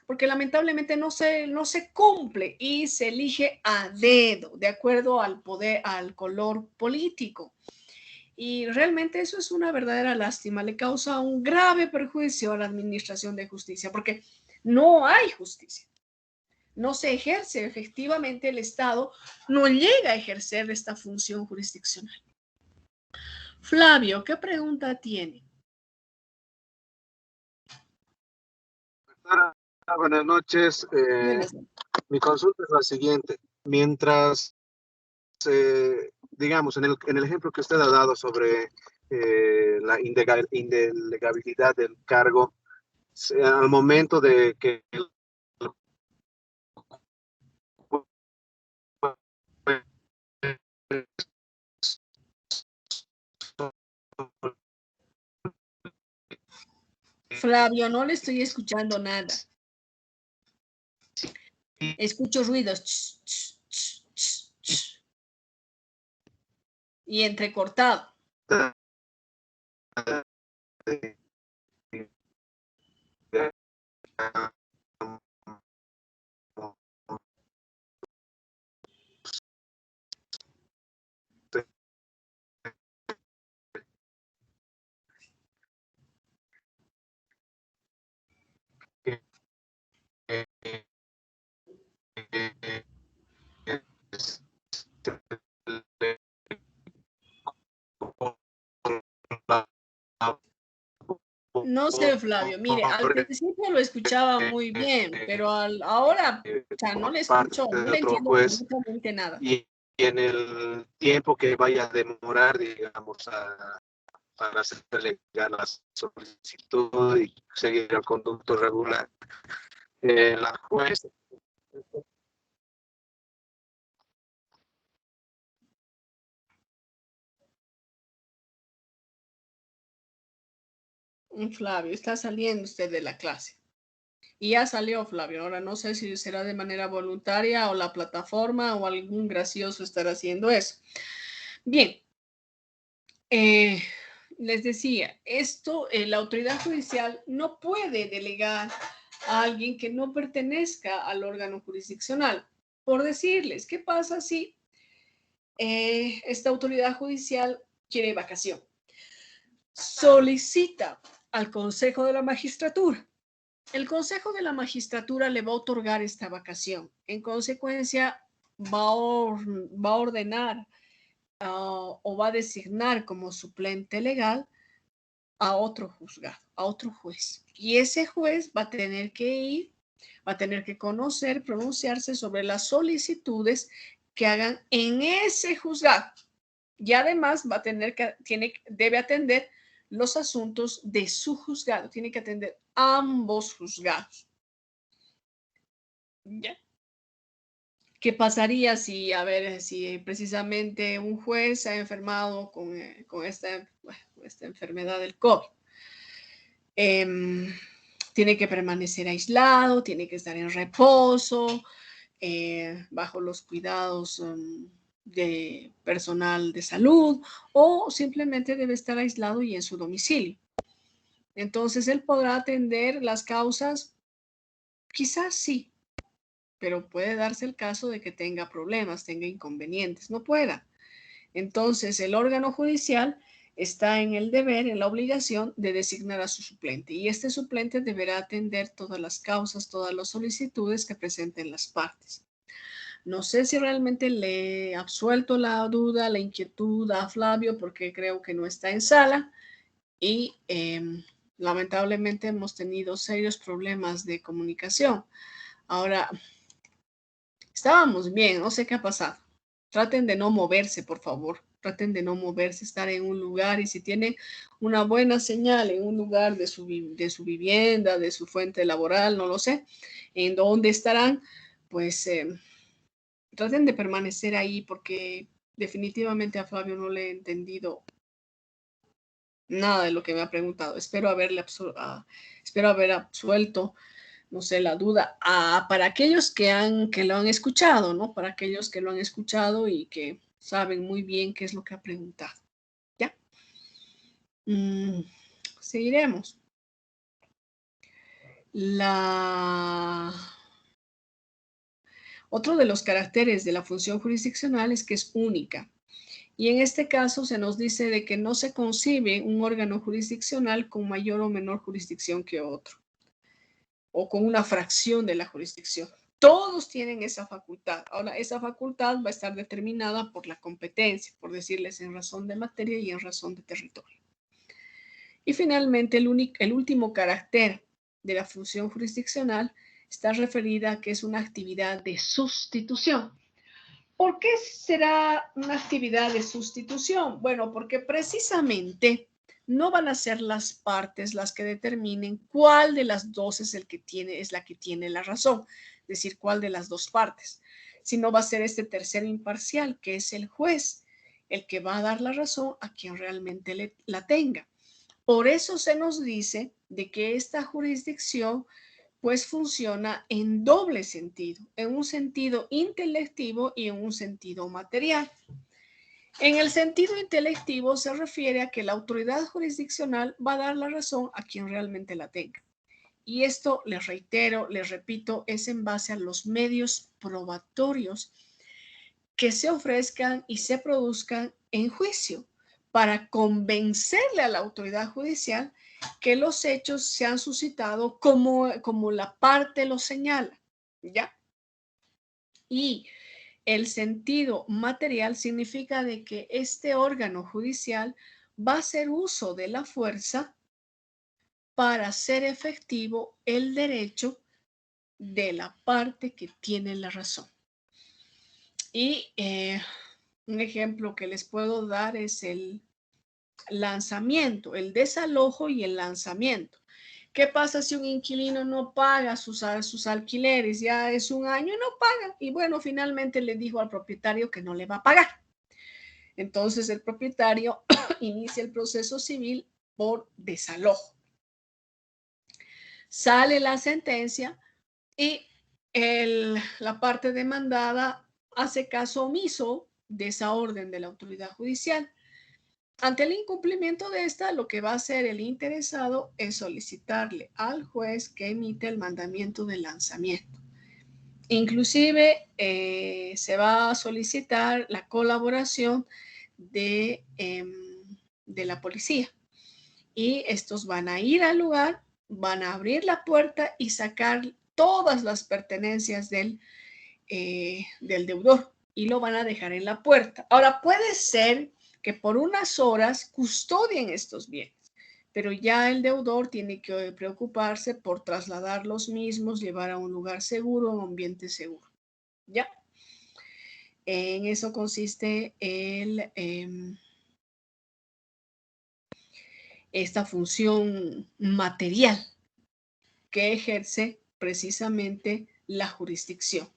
Speaker 2: Porque lamentablemente no se cumple y se elige a dedo, de acuerdo al poder, al color político. Y realmente eso es una verdadera lástima, le causa un grave perjuicio a la administración de justicia, porque no hay justicia. No se ejerce efectivamente, el Estado no llega a ejercer esta función jurisdiccional. Flavio, ¿qué pregunta tiene?
Speaker 13: Buenas noches. Mi consulta es la siguiente. Mientras, digamos, en el ejemplo que usted ha dado sobre la indelegabilidad del cargo, al momento de que el
Speaker 2: Flavio, no le estoy escuchando nada. Escucho ruidos. Y entrecortado. No sé, Flavio, mire, al principio lo escuchaba muy bien, pero ahora, o sea, no le escucho, no le entiendo absolutamente nada.
Speaker 13: Y en el tiempo que vaya a demorar, digamos, para hacerle la solicitud y seguir el conducto regular, la juez
Speaker 2: Flavio, está saliendo usted de la clase. Y ya salió, Flavio. Ahora no sé si será de manera voluntaria o la plataforma o algún gracioso estará haciendo eso. Bien. Les decía, esto, la autoridad judicial no puede delegar a alguien que no pertenezca al órgano jurisdiccional. Por decirles, ¿qué pasa si esta autoridad judicial quiere vacación? Solicita al Consejo de la Magistratura. El Consejo de la Magistratura le va a otorgar esta vacación. En consecuencia, va a ordenar o va a designar como suplente legal a otro juzgado, a otro juez. Y ese juez va a tener que ir, va a tener que conocer, pronunciarse sobre las solicitudes que hagan en ese juzgado. Y además va a tener que, debe atender los asuntos de su juzgado, tiene que atender ambos juzgados. ¿Ya? ¿Qué pasaría si, a ver, si precisamente un juez se ha enfermado con esta enfermedad del COVID? Tiene que permanecer aislado, tiene que estar en reposo, bajo los cuidados de personal de salud, o simplemente debe estar aislado y en su domicilio. Entonces, él podrá atender las causas, quizás sí, pero puede darse el caso de que tenga problemas, tenga inconvenientes, no pueda. Entonces, el órgano judicial está en el deber, en la obligación de designar a su suplente, y este suplente deberá atender todas las causas, todas las solicitudes que presenten las partes. No sé si realmente le he absuelto la duda, la inquietud a Flavio, porque creo que no está en sala y lamentablemente hemos tenido serios problemas de comunicación. Ahora, estábamos bien, no sé qué ha pasado. Traten de no moverse, por favor. Traten de no moverse, estar en un lugar, y si tienen una buena señal en un lugar de su vivienda, de su fuente laboral, no lo sé, en dónde estarán, pues traten de permanecer ahí, porque definitivamente a Flavio no le he entendido nada de lo que me ha preguntado. Espero haber absuelto, no sé, la duda para aquellos que lo han escuchado, ¿no? Para aquellos que lo han escuchado y que saben muy bien qué es lo que ha preguntado. ¿Ya? Seguiremos. Otro de los caracteres de la función jurisdiccional es que es única. Y en este caso se nos dice de que no se concibe un órgano jurisdiccional con mayor o menor jurisdicción que otro, o con una fracción de la jurisdicción. Todos tienen esa facultad. Ahora, esa facultad va a estar determinada por la competencia, por decirles, en razón de materia y en razón de territorio. Y finalmente, el último carácter de la función jurisdiccional está referida a que es una actividad de sustitución. ¿Por qué será una actividad de sustitución? Bueno, porque precisamente no van a ser las partes las que determinen cuál de las dos es la que tiene la razón, es decir, cuál de las dos partes, sino va a ser este tercero imparcial, que es el juez, el que va a dar la razón a quien realmente la tenga. Por eso se nos dice de que esta jurisdicción pues funciona en doble sentido, en un sentido intelectivo y en un sentido material. En el sentido intelectivo se refiere a que la autoridad jurisdiccional va a dar la razón a quien realmente la tenga. Y esto, les reitero, les repito, es en base a los medios probatorios que se ofrezcan y se produzcan en juicio para convencerle a la autoridad judicial que los hechos se han suscitado como la parte lo señala, ¿ya? Y el sentido material significa de que este órgano judicial va a hacer uso de la fuerza para hacer efectivo el derecho de la parte que tiene la razón. Y un ejemplo que les puedo dar es el lanzamiento, el desalojo y el lanzamiento. ¿Qué pasa si un inquilino no paga sus alquileres? Ya es un año y no paga. Y bueno, finalmente le dijo al propietario que no le va a pagar. Entonces el propietario inicia el proceso civil por desalojo. Sale la sentencia y la parte demandada hace caso omiso de esa orden de la autoridad judicial. Ante el incumplimiento de esta, lo que va a hacer el interesado es solicitarle al juez que emite el mandamiento de lanzamiento. Inclusive se va a solicitar la colaboración de la policía. Y estos van a ir al lugar, van a abrir la puerta y sacar todas las pertenencias del deudor y lo van a dejar en la puerta. Ahora, puede ser que por unas horas custodien estos bienes, pero ya el deudor tiene que preocuparse por trasladar los mismos, llevar a un lugar seguro, a un ambiente seguro. ¿Ya? En eso consiste esta función material que ejerce precisamente la jurisdicción.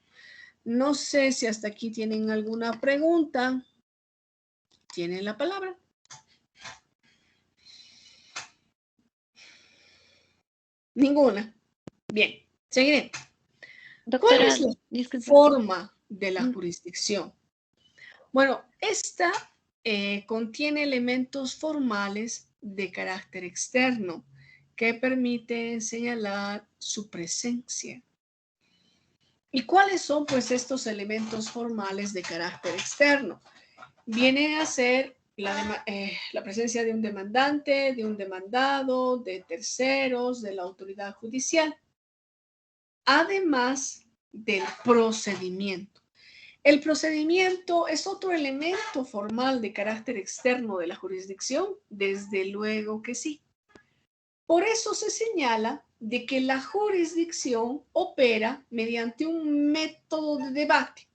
Speaker 2: No sé si hasta aquí tienen alguna pregunta. Tienen la palabra. Ninguna. Bien, seguiré.
Speaker 7: Doctora,
Speaker 2: ¿Cuál es la forma de la jurisdicción? Bueno, esta contiene elementos formales de carácter externo que permiten señalar su presencia. ¿Y cuáles son pues estos elementos formales de carácter externo? Vienen a ser la presencia de un demandante, de un demandado, de terceros, de la autoridad judicial, además del procedimiento. El procedimiento es otro elemento formal de carácter externo de la jurisdicción, desde luego que sí. Por eso se señala de que la jurisdicción opera mediante un método de debate.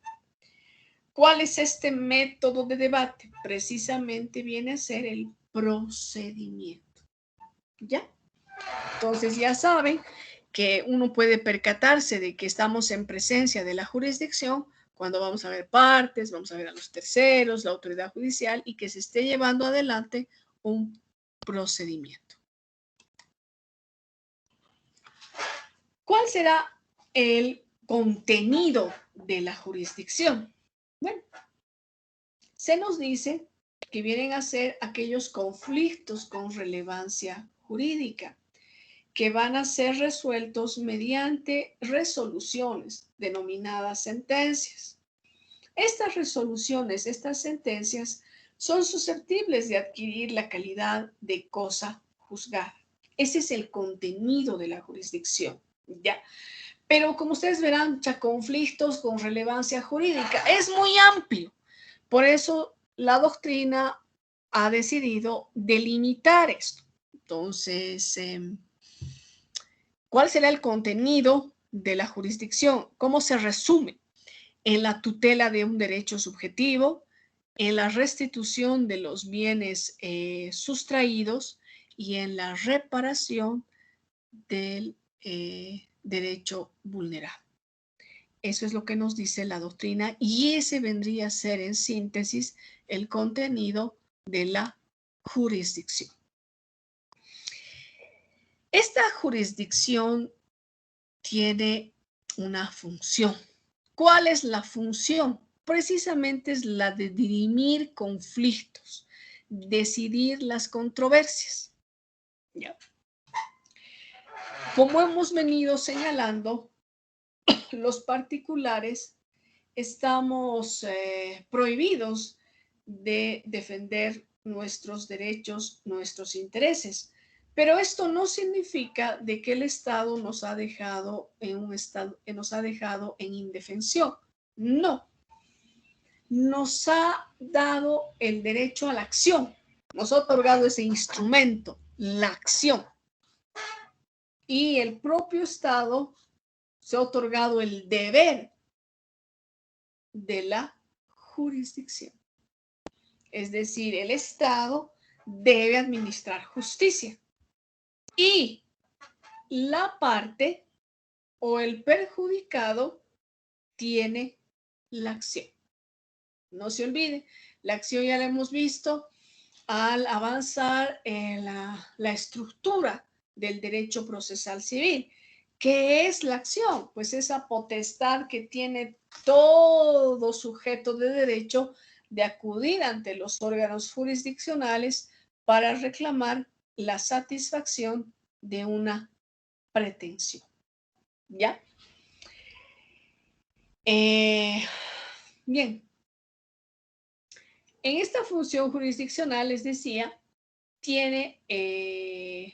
Speaker 2: ¿Cuál es este método de debate? Precisamente viene a ser el procedimiento. ¿Ya? Entonces ya saben que uno puede percatarse de que estamos en presencia de la jurisdicción cuando vamos a ver partes, vamos a ver a los terceros, la autoridad judicial y que se esté llevando adelante un procedimiento. ¿Cuál será el contenido de la jurisdicción? Bueno, se nos dice que vienen a ser aquellos conflictos con relevancia jurídica que van a ser resueltos mediante resoluciones denominadas sentencias. Estas resoluciones, estas sentencias, son susceptibles de adquirir la calidad de cosa juzgada. Ese es el contenido de la jurisdicción, ¿ya? Pero como ustedes verán, conflictos con relevancia jurídica es muy amplio. Por eso la doctrina ha decidido delimitar esto. Entonces, ¿cuál será el contenido de la jurisdicción? ¿Cómo se resume? En la tutela de un derecho subjetivo, en la restitución de los bienes sustraídos y en la reparación del derecho vulnerado. Eso es lo que nos dice la doctrina y ese vendría a ser en síntesis el contenido de la jurisdicción. Esta jurisdicción tiene una función. ¿Cuál es la función? Precisamente es la de dirimir conflictos, decidir las controversias. ¿Ya? Como hemos venido señalando, los particulares estamos prohibidos de defender nuestros derechos, nuestros intereses. Pero esto no significa de que el Estado nos ha dejado en indefensión. No. Nos ha dado el derecho a la acción. Nos ha otorgado ese instrumento, la acción. Y el propio Estado se ha otorgado el deber de la jurisdicción. Es decir, el Estado debe administrar justicia. Y la parte o el perjudicado tiene la acción. No se olvide, la acción ya la hemos visto al avanzar en la estructura del derecho procesal civil. ¿Qué es la acción? Pues esa potestad que tiene todo sujeto de derecho de acudir ante los órganos jurisdiccionales para reclamar la satisfacción de una pretensión. ¿Ya? Bien. En esta función jurisdiccional, les decía, tiene,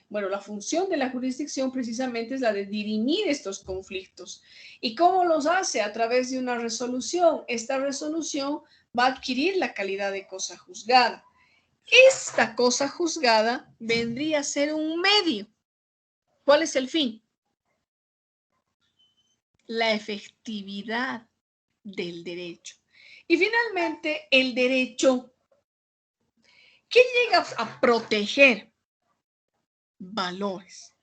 Speaker 2: la función de la jurisdicción precisamente es la de dirimir estos conflictos. ¿Y cómo los hace? A través de una resolución. Esta resolución va a adquirir la calidad de cosa juzgada. Esta cosa juzgada vendría a ser un medio. ¿Cuál es el fin? La efectividad del derecho. Y finalmente, el derecho, ¿qué llega a proteger? Valores.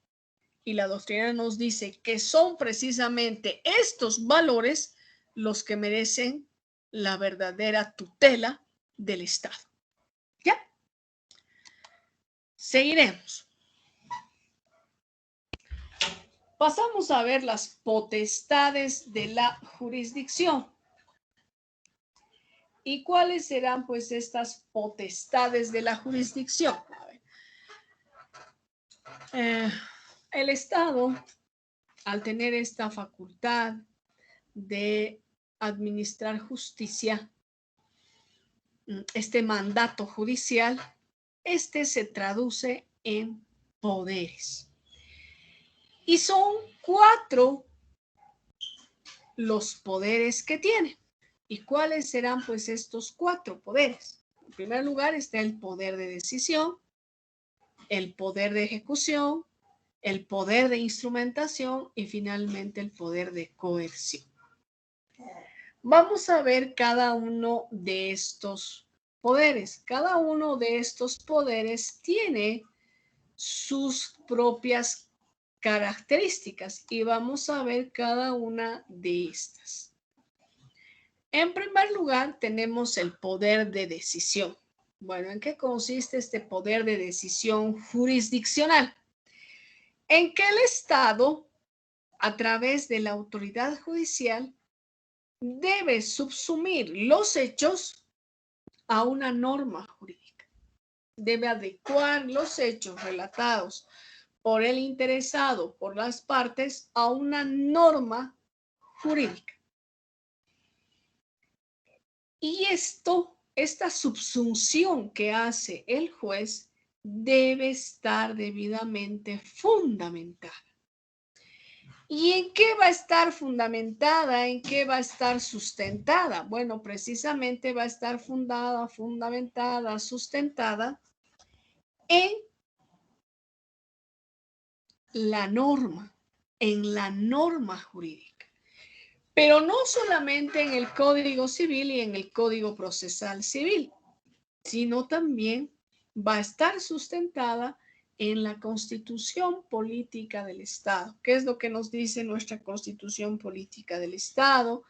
Speaker 2: Y la doctrina nos dice que son precisamente estos valores los que merecen la verdadera tutela del Estado. ¿Ya? Seguiremos. Pasamos a ver las potestades de la jurisdicción. ¿Y cuáles serán pues estas potestades de la jurisdicción? A ver. El Estado, al tener esta facultad de administrar justicia, este mandato judicial, este se traduce en poderes. Y son 4 los poderes que tiene. ¿Y cuáles serán pues estos 4 poderes? En primer lugar está el poder de decisión, el poder de ejecución, el poder de instrumentación y finalmente el poder de coerción. Vamos a ver cada uno de estos poderes. Cada uno de estos poderes tiene sus propias características y vamos a ver cada una de estas. En primer lugar, tenemos el poder de decisión. Bueno, ¿en qué consiste este poder de decisión jurisdiccional? En que el Estado, a través de la autoridad judicial, debe subsumir los hechos a una norma jurídica. Debe adecuar los hechos relatados por el interesado, por las partes, a una norma jurídica. Y esta subsunción que hace el juez debe estar debidamente fundamentada. ¿Y en qué va a estar fundamentada? ¿En qué va a estar sustentada? Bueno, precisamente va a estar fundamentada, sustentada en la norma jurídica. Pero no solamente en el Código Civil y en el Código Procesal Civil, sino también va a estar sustentada en la Constitución Política del Estado. ¿Qué es lo que nos dice nuestra Constitución Política del Estado?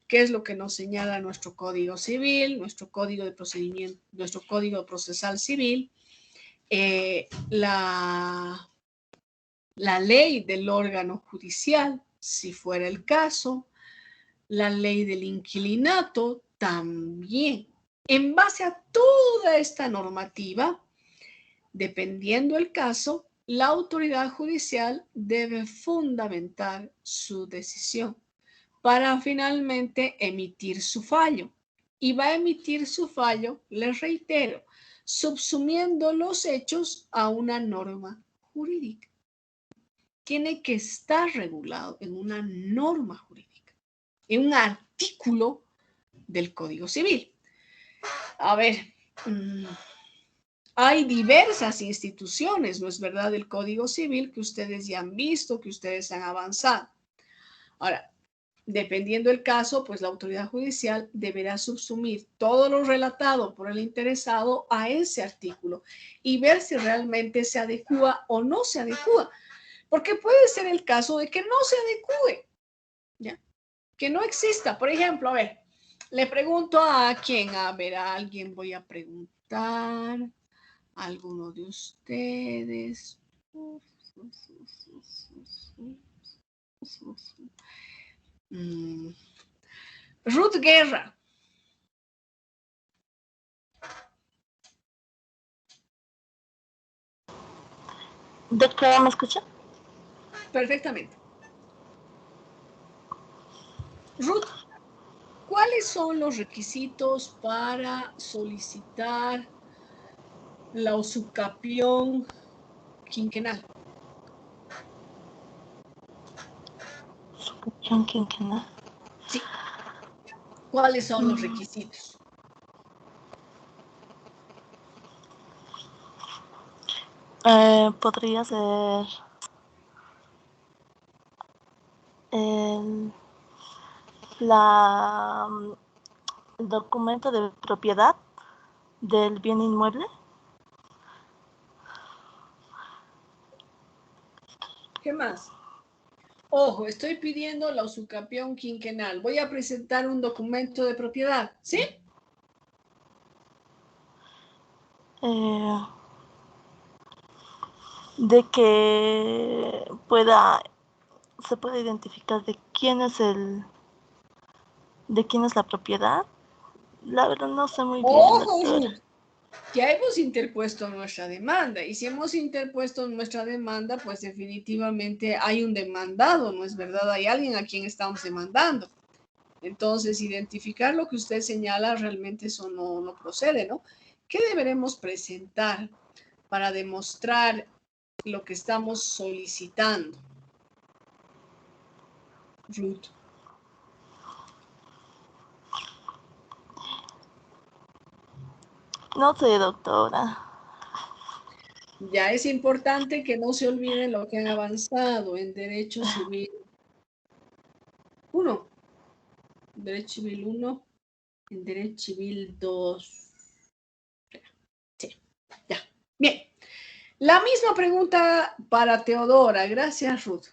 Speaker 2: ¿Qué es lo que nos señala nuestro Código Civil, nuestro Código de Procedimiento, nuestro Código Procesal Civil? la ley del órgano judicial, si fuera el caso, la ley del inquilinato también. En base a toda esta normativa, dependiendo el caso, la autoridad judicial debe fundamentar su decisión para finalmente emitir su fallo. Y va a emitir su fallo, les reitero, subsumiendo los hechos a una norma jurídica. Tiene que estar regulado en una norma jurídica, en un artículo del Código Civil. A ver, hay diversas instituciones, ¿no es verdad?, del Código Civil que ustedes ya han visto, que ustedes han avanzado. Ahora, dependiendo del caso, pues la autoridad judicial deberá subsumir todo lo relatado por el interesado a ese artículo y ver si realmente se adecúa o no se adecúa. Porque puede ser el caso de que no se adecúe, ¿ya? Que no exista. Por ejemplo, a ver, le pregunto a quién, a ver, a alguien voy a preguntar, a alguno de ustedes. Ruth Guerra.
Speaker 15: Doctora, ¿me escucha?
Speaker 2: Perfectamente. Ruth, ¿cuáles son los requisitos para solicitar la usucapión quinquenal?
Speaker 15: ¿Usucapión quinquenal?
Speaker 2: Sí. ¿Cuáles son los requisitos?
Speaker 15: Podría ser el documento de propiedad del bien inmueble.
Speaker 2: ¿Qué más? Ojo, estoy pidiendo la usucapión quinquenal. Voy a presentar un documento de propiedad, ¿sí?
Speaker 15: De que se pueda identificar de quién es la propiedad. La verdad no sé muy bien,
Speaker 2: Ojo,
Speaker 15: doctora.
Speaker 2: Ruth, ya hemos interpuesto nuestra demanda y si hemos interpuesto nuestra demanda, pues definitivamente hay un demandado, ¿no es verdad? Hay alguien a quien estamos demandando. Entonces, identificar lo que usted señala, realmente eso no procede, ¿no? ¿Qué deberemos presentar para demostrar lo que estamos solicitando? Ruth.
Speaker 15: No sé, doctora.
Speaker 2: Ya es importante que no se olviden lo que han avanzado en Derecho Civil 1. Derecho Civil 1, en Derecho Civil 2. Sí, ya. Bien. La misma pregunta para Teodora. Gracias, Ruth.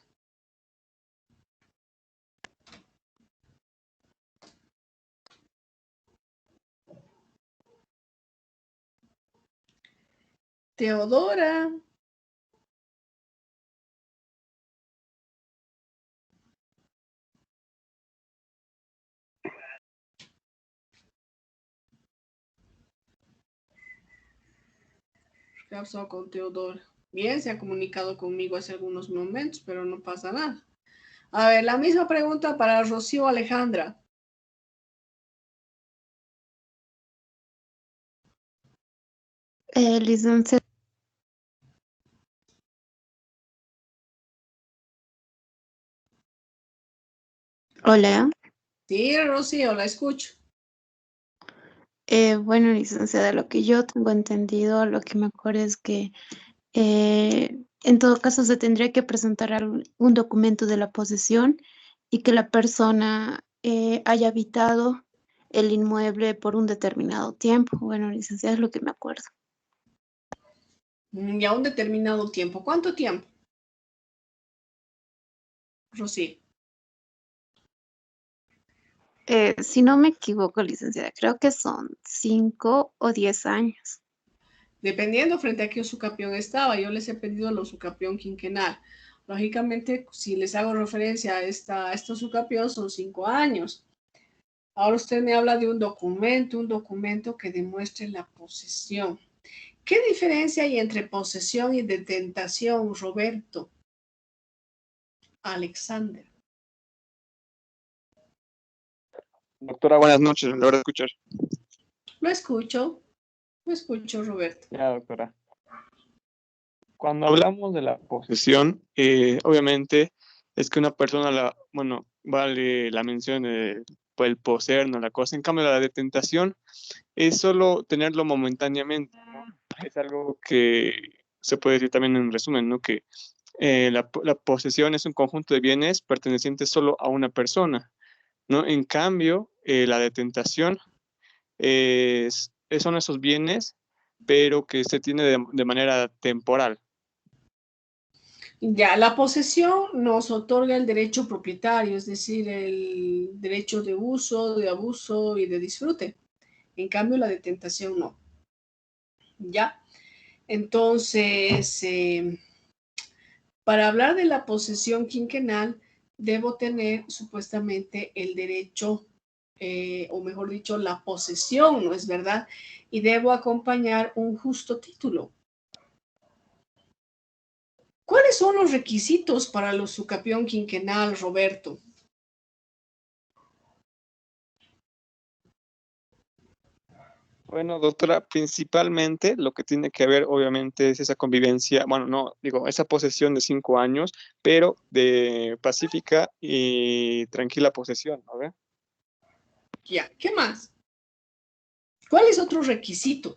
Speaker 2: Teodora. ¿Qué ha pasado con Teodora? Bien, se ha comunicado conmigo hace algunos momentos, pero no pasa nada. A ver, la misma pregunta para Rocío Alejandra.
Speaker 4: Licenciada. Hola.
Speaker 2: Sí, Rocío, la escucho.
Speaker 4: Bueno, licenciada, lo que yo tengo entendido, lo que me acuerdo es que en todo caso se tendría que presentar un documento de la posesión y que la persona haya habitado el inmueble por un determinado tiempo. Bueno, licenciada, es lo que me acuerdo.
Speaker 2: Y a un determinado tiempo. ¿Cuánto tiempo? Rocío.
Speaker 4: Si no me equivoco, licenciada, creo que son 5 o 10 años.
Speaker 2: Dependiendo frente a qué usucapión estaba. Yo les he pedido la usucapión quinquenal. Lógicamente, si les hago referencia a esta usucapión, son 5 años. Ahora usted me habla de un documento que demuestre la posesión. ¿Qué diferencia hay entre posesión y detentación, Roberto? Alexander.
Speaker 16: Doctora, buenas noches, me logra escuchar.
Speaker 2: Lo escucho, Roberto.
Speaker 16: Ya, doctora. Cuando hablamos de la posesión, obviamente es que una persona, bueno, vale la mención de el poseer, no la cosa. En cambio, la detentación es solo tenerlo momentáneamente, ¿no? Es algo que se puede decir también en resumen, ¿no? Que la posesión es un conjunto de bienes pertenecientes solo a una persona, ¿no? En cambio, la detentación son esos bienes, pero que se tiene de manera temporal.
Speaker 2: Ya, la posesión nos otorga el derecho propietario, es decir, el derecho de uso, de abuso y de disfrute. En cambio, la detentación no. ¿Ya? Entonces, para hablar de la posesión quinquenal, debo tener supuestamente el derecho, o mejor dicho, la posesión, ¿no es verdad? Y debo acompañar un justo título. ¿Cuáles son los requisitos para la usucapión quinquenal, Roberto?
Speaker 16: Bueno, doctora, principalmente lo que tiene que ver, obviamente, es esa convivencia, bueno, no, digo, esa posesión de 5 años, pero de pacífica y tranquila posesión, ¿no ve?
Speaker 2: Ya, ¿qué más? ¿Cuál es otro requisito?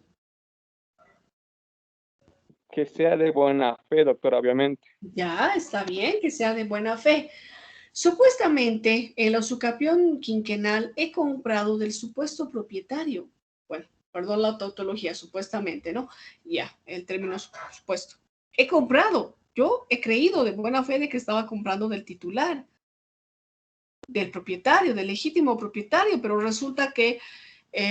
Speaker 16: Que sea de buena fe, doctora, obviamente.
Speaker 2: Ya, está bien que sea de buena fe. Supuestamente, en la usucapión quinquenal he comprado del supuesto propietario. Bueno, perdón la tautología, supuestamente, ¿no? Ya, el término supuesto. He comprado. Yo he creído de buena fe de que estaba comprando del titular, del propietario, del legítimo propietario, pero resulta que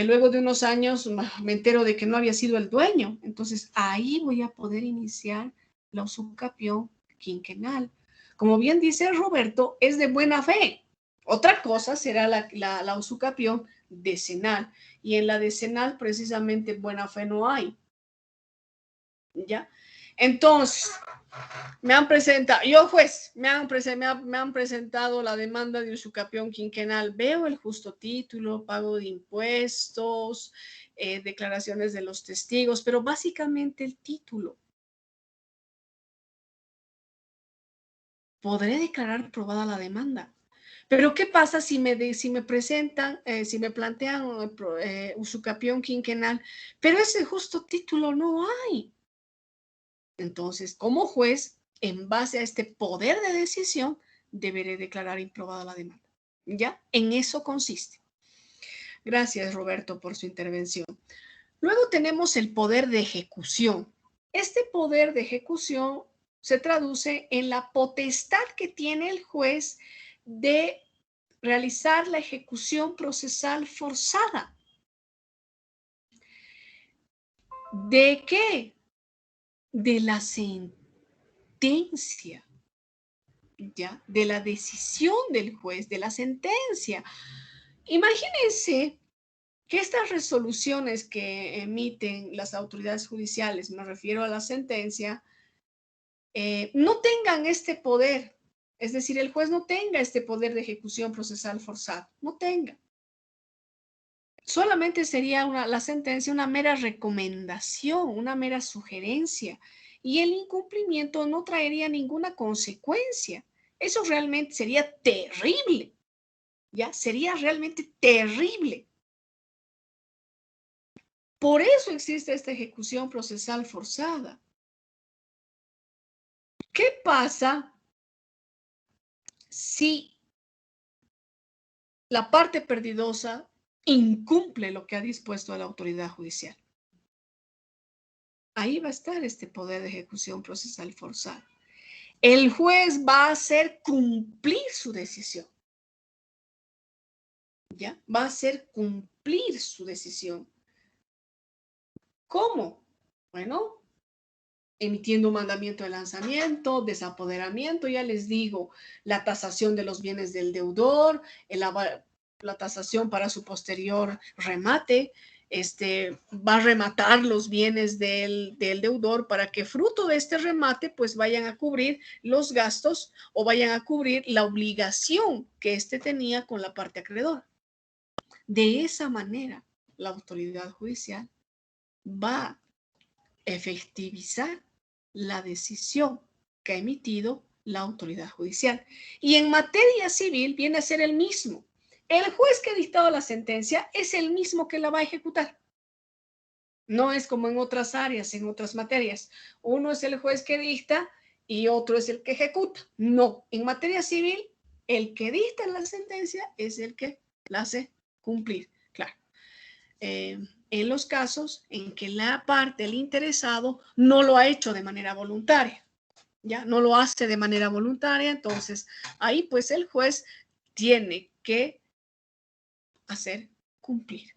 Speaker 2: luego de unos años me entero de que no había sido el dueño. Entonces, ahí voy a poder iniciar la usucapión quinquenal. Como bien dice Roberto, es de buena fe. Otra cosa será la usucapión decenal. Y en la decenal, precisamente, buena fe no hay. ¿Ya? Entonces, me han presentado, yo juez, me han presentado la demanda de usucapión quinquenal. Veo el justo título, pago de impuestos, declaraciones de los testigos, pero básicamente el título. Podré declarar probada la demanda. Pero ¿qué pasa si me presentan, si me plantean usucapión quinquenal, pero ese justo título no hay? Entonces, como juez, en base a este poder de decisión, deberé declarar improbada la demanda. ¿Ya? En eso consiste. Gracias, Roberto, por su intervención. Luego tenemos el poder de ejecución. Este poder de ejecución se traduce en la potestad que tiene el juez de realizar la ejecución procesal forzada. ¿De qué? De la sentencia. ¿Ya? De la decisión del juez, de la sentencia. Imagínense que estas resoluciones que emiten las autoridades judiciales, me refiero a la sentencia, no tengan este poder, es decir, el juez no tenga este poder de ejecución procesal forzada, no tenga. Solamente sería la sentencia una mera recomendación, una mera sugerencia, y el incumplimiento no traería ninguna consecuencia. Eso realmente sería terrible, ¿ya? Sería realmente terrible. Por eso existe esta ejecución procesal forzada. ¿Qué pasa si la parte perdidosa incumple lo que ha dispuesto la autoridad judicial? Ahí va a estar este poder de ejecución procesal forzada. El juez va a hacer cumplir su decisión. ¿Ya? Va a hacer cumplir su decisión. ¿Cómo? Bueno, emitiendo un mandamiento de lanzamiento, desapoderamiento, ya les digo, la tasación de los bienes del deudor, la tasación para su posterior remate, va a rematar los bienes del deudor para que fruto de este remate pues vayan a cubrir los gastos o vayan a cubrir la obligación que éste tenía con la parte acreedora. De esa manera, la autoridad judicial va a efectivizar la decisión que ha emitido la autoridad judicial. Y en materia civil viene a ser el mismo. El juez que ha dictado la sentencia es el mismo que la va a ejecutar. No es como en otras áreas, en otras materias. Uno es el juez que dicta y otro es el que ejecuta. No, en materia civil, el que dicta la sentencia es el que la hace cumplir. Claro. En los casos en que la parte, el interesado, no lo ha hecho de manera voluntaria, ya no lo hace de manera voluntaria, entonces ahí pues el juez tiene que hacer cumplir.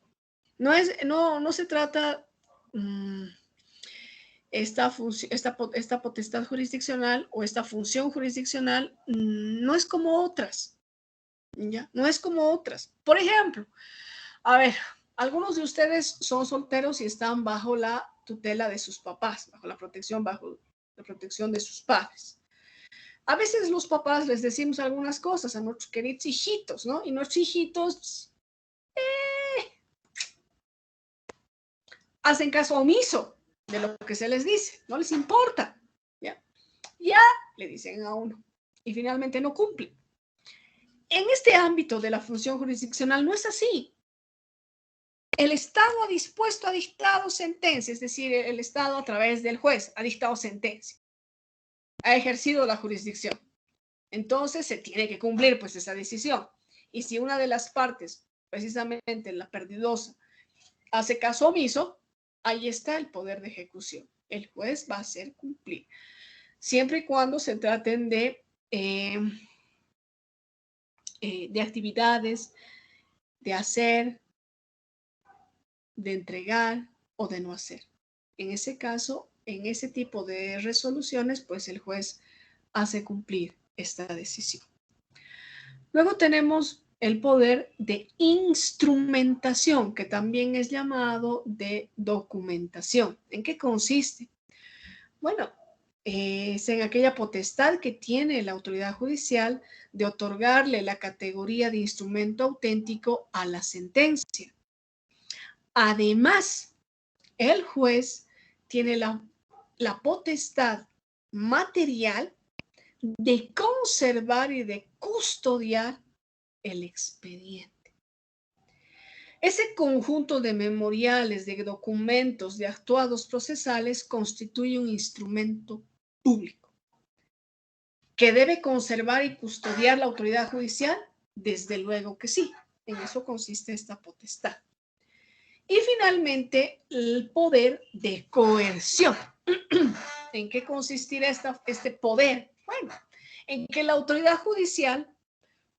Speaker 2: No se trata esta potestad jurisdiccional o esta función jurisdiccional no es como otras, ¿ya? No es como otras. Por ejemplo, a ver, algunos de ustedes son solteros y están bajo la tutela de sus papás, bajo la protección de sus padres. A veces los papás les decimos algunas cosas a nuestros queridos hijitos, ¿no? Y nuestros hijitos hacen caso omiso de lo que se les dice, no les importa, ¿ya? Ya le dicen a uno y finalmente no cumplen. En este ámbito de la función jurisdiccional no es así. El Estado ha dispuesto, ha dictado sentencia, es decir, el Estado a través del juez ha dictado sentencia, ha ejercido la jurisdicción. Entonces se tiene que cumplir pues esa decisión. Y si una de las partes, precisamente la perdidosa, hace caso omiso, ahí está el poder de ejecución. El juez va a hacer cumplir. Siempre y cuando se traten de actividades, de hacer, de entregar o de no hacer. En ese caso, en ese tipo de resoluciones, pues el juez hace cumplir esta decisión. Luego tenemos el poder de instrumentación, que también es llamado de documentación. ¿En qué consiste? Bueno, es en aquella potestad que tiene la autoridad judicial de otorgarle la categoría de instrumento auténtico a la sentencia. Además, el juez tiene la potestad material de conservar y de custodiar el expediente. Ese conjunto de memoriales, de documentos, de actuados procesales constituye un instrumento público que debe conservar y custodiar la autoridad judicial. Desde luego que sí, en eso consiste esta potestad. Y finalmente, el poder de coerción. ¿En qué consistirá este poder? Bueno, en que la autoridad judicial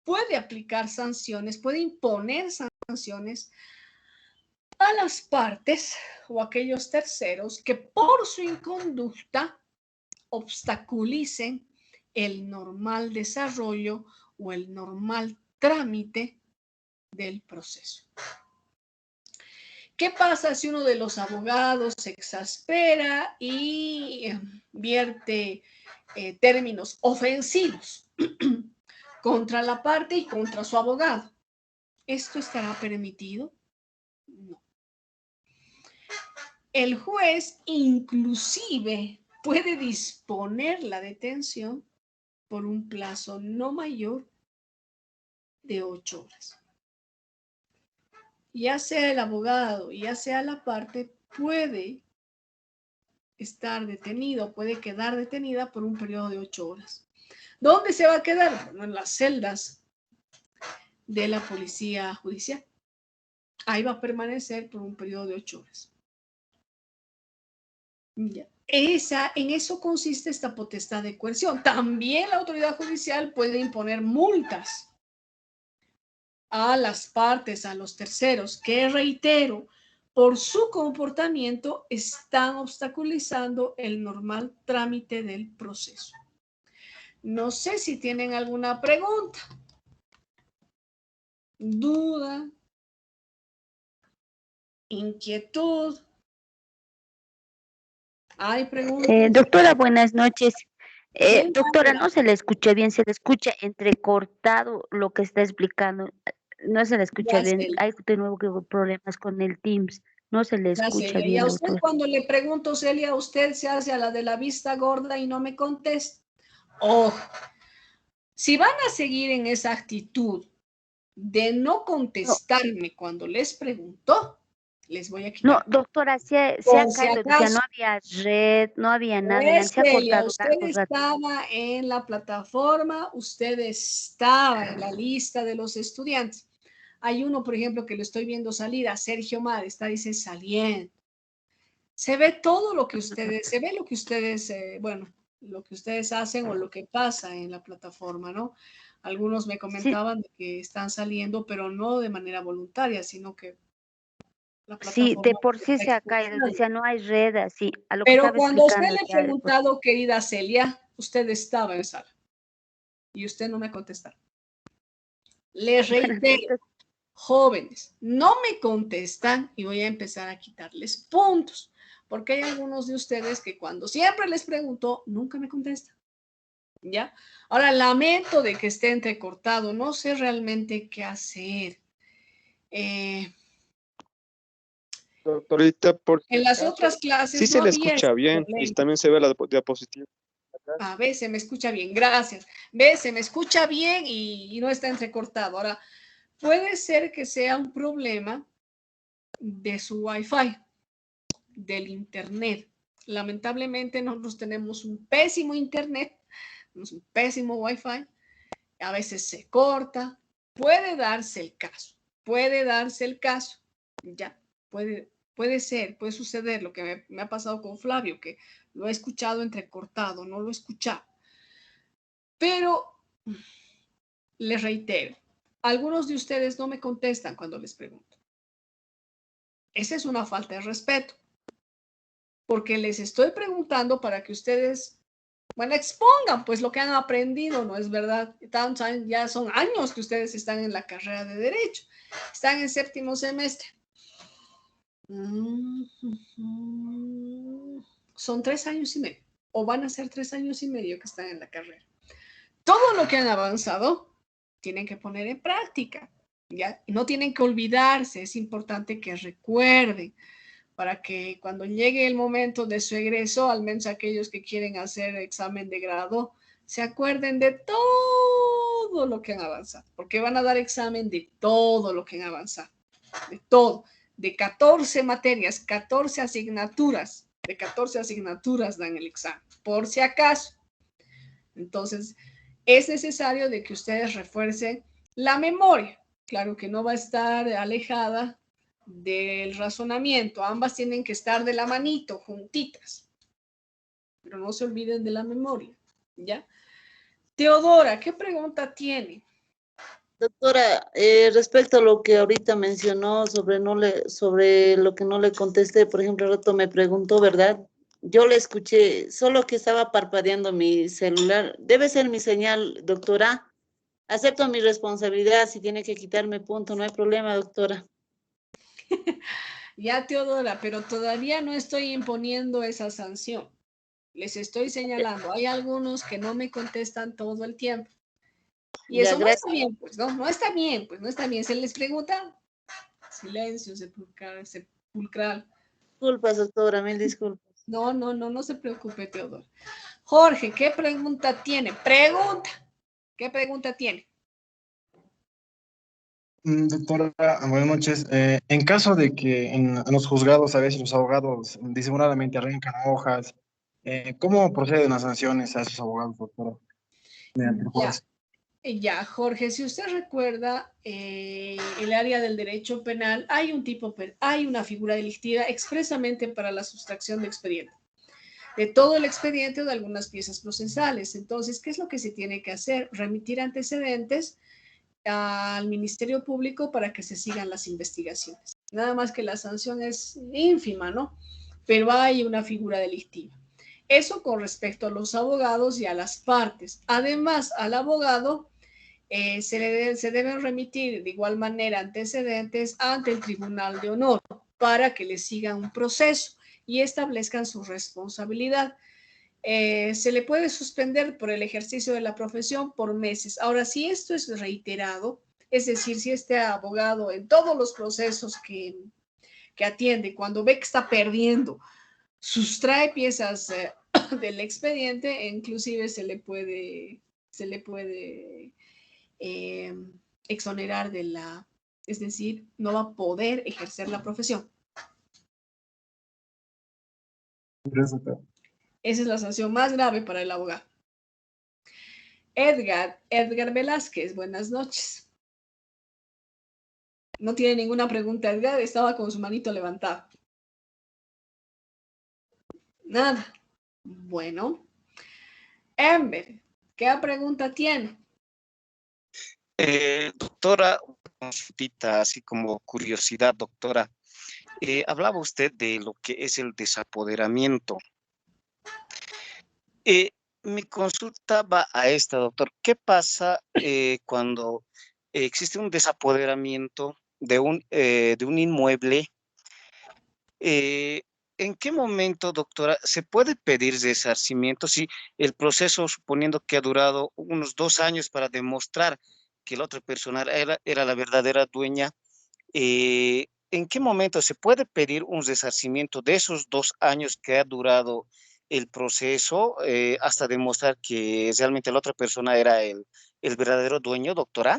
Speaker 2: puede aplicar sanciones, puede imponer sanciones a las partes o a aquellos terceros que por su inconducta obstaculicen el normal desarrollo o el normal trámite del proceso. ¿Qué pasa si uno de los abogados se exaspera y vierte términos ofensivos contra la parte y contra su abogado? ¿Esto estará permitido? No. El juez inclusive puede disponer la detención por un plazo no mayor de 8 horas. Ya sea el abogado, ya sea la parte, puede estar detenido, puede quedar detenida por un periodo de 8 horas. ¿Dónde se va a quedar? Bueno, en las celdas de la policía judicial. Ahí va a permanecer por un periodo de 8 horas. Ya. En eso consiste esta potestad de coerción. También la autoridad judicial puede imponer multas a las partes, a los terceros, que reitero, por su comportamiento están obstaculizando el normal trámite del proceso. No sé si tienen alguna pregunta, duda, inquietud. ¿Hay preguntas?
Speaker 17: Doctora, buenas noches.
Speaker 2: Bien,
Speaker 17: Doctora,
Speaker 2: Ángela.
Speaker 17: no se le escucha bien, se le escucha entrecortado lo que está explicando. No se le escucha
Speaker 2: Ya,
Speaker 17: bien.
Speaker 2: Celia.
Speaker 17: Hay de nuevo que problemas con el Teams. No se le
Speaker 2: Ya,
Speaker 17: escucha
Speaker 2: Celia. Y
Speaker 17: bien,
Speaker 2: a usted
Speaker 17: doctora.
Speaker 2: cuando le pregunto, Celia, usted se hace a la de la vista gorda y no me contesta. Ojo, si van a seguir en esa actitud de no contestarme cuando les pregunto, les voy a
Speaker 17: No,
Speaker 2: quitar.
Speaker 17: doctora, se ha
Speaker 2: Por si
Speaker 17: caído. Decía, no
Speaker 2: acaso.
Speaker 17: había red, no había nada.
Speaker 2: Pues,
Speaker 17: Se ha
Speaker 2: Celia,
Speaker 17: cortado
Speaker 2: usted
Speaker 17: largo rato.
Speaker 2: estaba en la plataforma, usted estaba en la lista de los estudiantes. Hay uno, por ejemplo, que lo estoy viendo salir, a Sergio Mar, dice saliendo. Se ve todo lo que ustedes, se ve lo que ustedes, bueno, lo que ustedes hacen o lo que pasa en la plataforma, ¿no? Algunos me comentaban de que están saliendo, pero no de manera voluntaria, sino que la
Speaker 17: Sí, de
Speaker 2: plataforma
Speaker 17: por sí
Speaker 2: está
Speaker 17: se ha caído.
Speaker 2: expulsando.
Speaker 17: Decía, no hay red, así. A lo que
Speaker 2: Pero
Speaker 17: estaba
Speaker 2: cuando a usted
Speaker 17: explicando
Speaker 2: le he
Speaker 17: ya.
Speaker 2: preguntado, querida Celia, usted estaba en sala y usted no me contesta. Les reitero, jóvenes, no me contestan y voy a empezar a quitarles puntos, porque hay algunos de ustedes que cuando siempre les pregunto, nunca me contestan. ¿Ya? Ahora, lamento de que esté entrecortado, no sé realmente qué hacer.
Speaker 16: Doctorita, por si
Speaker 2: En las
Speaker 16: acaso,
Speaker 2: otras clases
Speaker 16: sí se
Speaker 2: no
Speaker 16: le
Speaker 2: había
Speaker 16: escucha
Speaker 2: ese
Speaker 16: bien y
Speaker 2: problema.
Speaker 16: también se ve la diapositiva.
Speaker 2: A ver, se me escucha bien, gracias. Ve, se me escucha bien y no está entrecortado. Ahora, puede ser que sea un problema de su Wi-Fi, del Internet. Lamentablemente nosotros tenemos un pésimo Internet, tenemos un pésimo Wi-Fi, a veces se corta, puede darse el caso, ya, puede ser, puede suceder lo que me ha pasado con Flavio, que lo he escuchado entrecortado, no lo he escuchado. Pero les reitero, algunos de ustedes no me contestan cuando les pregunto. Esa es una falta de respeto, porque les estoy preguntando para que ustedes, bueno, expongan pues lo que han aprendido, ¿no es verdad? Ya son años que ustedes están en la carrera de Derecho, están en séptimo semestre. Son 3 años y medio, o van a ser 3 años y medio que están en la carrera. Todo lo que han avanzado tienen que poner en práctica, ¿ya? Y no tienen que olvidarse, es importante que recuerden para que cuando llegue el momento de su egreso, al menos aquellos que quieren hacer examen de grado, se acuerden de todo lo que han avanzado, porque van a dar examen de todo lo que han avanzado, de todo, de 14 materias, 14 asignaturas, de 14 asignaturas dan el examen, por si acaso. Entonces, es necesario de que ustedes refuercen la memoria. Claro que no va a estar alejada del razonamiento. Ambas tienen que estar de la manito, juntitas. Pero no se olviden de la memoria, ¿ya? Teodora, ¿qué pregunta tiene?
Speaker 14: Doctora, respecto a lo que ahorita mencionó sobre lo que no le contesté, por ejemplo, el rato me preguntó, ¿verdad? Yo le escuché, solo que estaba parpadeando mi celular. Debe ser mi señal, doctora. Acepto mi responsabilidad, si tiene que quitarme punto, no hay problema, doctora.
Speaker 2: Ya, Teodora, pero todavía no estoy imponiendo esa sanción. Les estoy señalando, hay algunos que no me contestan todo el tiempo. Y
Speaker 14: Ya,
Speaker 2: eso no
Speaker 14: gracias.
Speaker 2: está bien, pues, ¿no? No está bien, pues, no está bien. Se les pregunta, silencio sepulcral.
Speaker 14: Disculpas, doctora, mil disculpas.
Speaker 2: No se preocupe, Teodoro. Jorge, ¿qué pregunta tiene? Pregunta. ¿Qué pregunta tiene?
Speaker 18: Doctora, buenas noches. En caso de que en los juzgados a veces los abogados disimuladamente arrancan hojas, ¿cómo proceden las sanciones a esos abogados, doctora? Mediante el juez.
Speaker 2: Ya, Jorge, si usted recuerda, el área del derecho penal hay hay una figura delictiva expresamente para la sustracción de expediente, de todo el expediente o de algunas piezas procesales. Entonces, ¿qué es lo que se tiene que hacer? Remitir antecedentes al Ministerio Público para que se sigan las investigaciones. Nada más que la sanción es ínfima, ¿no? Pero hay una figura delictiva. Eso con respecto a los abogados y a las partes. Además, al abogado se deben remitir de igual manera antecedentes ante el Tribunal de Honor para que le sigan un proceso y establezcan su responsabilidad. Se le puede suspender por el ejercicio de la profesión por meses. Ahora, si esto es reiterado, es decir, si este abogado en todos los procesos que atiende, cuando ve que está perdiendo, sustrae piezas del expediente, inclusive se le puede exonerar de la, es decir, no va a poder ejercer la profesión.
Speaker 18: Gracias, doctor.
Speaker 2: Esa es la sanción más grave para el abogado. Edgar Velázquez, buenas noches. No tiene ninguna pregunta, Edgar, estaba con su manito levantado. Nada. Bueno. Amber, ¿qué pregunta tiene?
Speaker 19: Doctora, una consultita, así como curiosidad, doctora. Hablaba usted de lo que es el desapoderamiento. Mi consulta va a esta, doctor. ¿Qué pasa cuando existe un desapoderamiento de un inmueble? ¿En qué momento, doctora, se puede pedir resarcimiento si el proceso, suponiendo que ha durado unos 2 años para demostrar que la otra persona era la verdadera dueña? ¿En qué momento se puede pedir un resarcimiento de esos 2 años que ha durado el proceso hasta demostrar que realmente la otra persona era el verdadero dueño, doctora?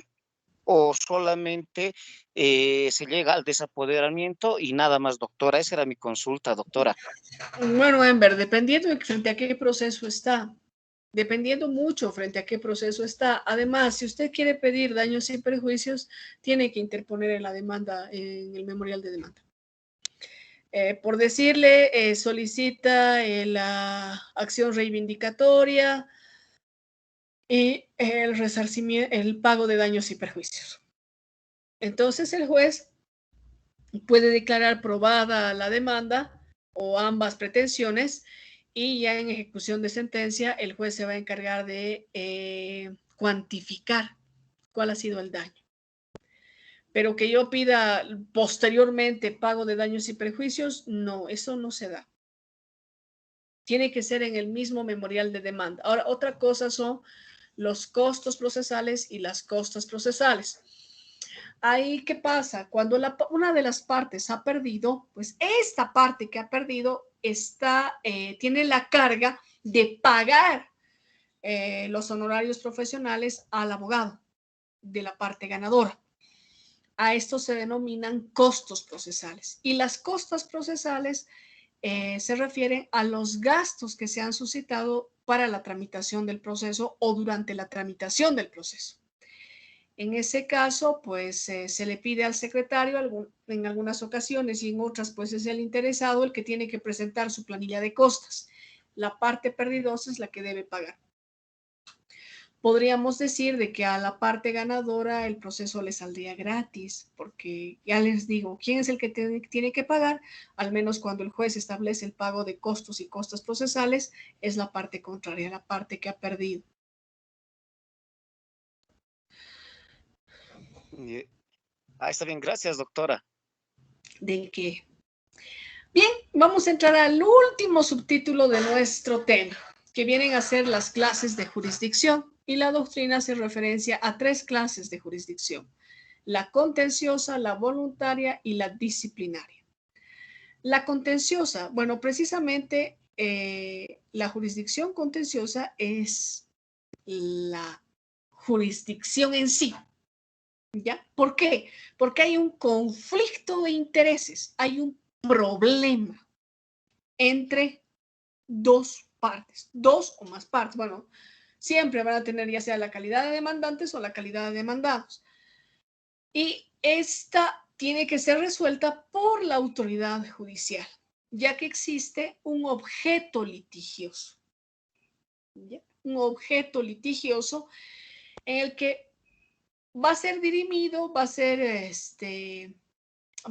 Speaker 19: ¿O solamente se llega al desapoderamiento y nada más, doctora? Esa era mi consulta, doctora.
Speaker 2: Bueno, Amber, dependiendo de frente a qué proceso está, dependiendo mucho frente a qué proceso está. Además, si usted quiere pedir daños y perjuicios, tiene que interponer en la demanda, en el memorial de demanda. Por decirle, solicita la acción reivindicatoria y el resarcimiento, el pago de daños y perjuicios. Entonces, el juez puede declarar probada la demanda o ambas pretensiones y ya en ejecución de sentencia el juez se va a encargar de cuantificar cuál ha sido el daño. Pero que yo pida posteriormente pago de daños y perjuicios, no, eso no se da. Tiene que ser en el mismo memorial de demanda. Ahora, otra cosa son los costos procesales y las costas procesales. Ahí, ¿qué pasa? Cuando una de las partes ha perdido, pues esta parte que ha perdido tiene la carga de pagar los honorarios profesionales al abogado de la parte ganadora. A esto se denominan costos procesales. Y las costas procesales se refieren a los gastos que se han suscitado para la tramitación del proceso o durante la tramitación del proceso. En ese caso, pues se le pide al secretario en algunas ocasiones y en otras, pues es el interesado el que tiene que presentar su planilla de costas. La parte perdidosa es la que debe pagar. Podríamos decir de que a la parte ganadora el proceso le saldría gratis, porque ya les digo, ¿quién es el que tiene que pagar? Al menos cuando el juez establece el pago de costos y costas procesales, es la parte contraria, la parte que ha perdido.
Speaker 19: Está bien, gracias, doctora.
Speaker 2: ¿De qué? Bien, vamos a entrar al último subtítulo de nuestro tema, que vienen a ser las clases de jurisdicción, y la doctrina hace referencia a 3 clases de jurisdicción: la contenciosa, la voluntaria y la disciplinaria. La contenciosa, bueno, precisamente la jurisdicción contenciosa es la jurisdicción en sí. ¿Ya? ¿Por qué? Porque hay un conflicto de intereses, hay un problema entre 2 partes, 2 o más partes. Bueno, siempre van a tener ya sea la calidad de demandantes o la calidad de demandados. Y esta tiene que ser resuelta por la autoridad judicial, ya que existe un objeto litigioso. ¿Ya? Un objeto litigioso en el que va a ser dirimido, va a ser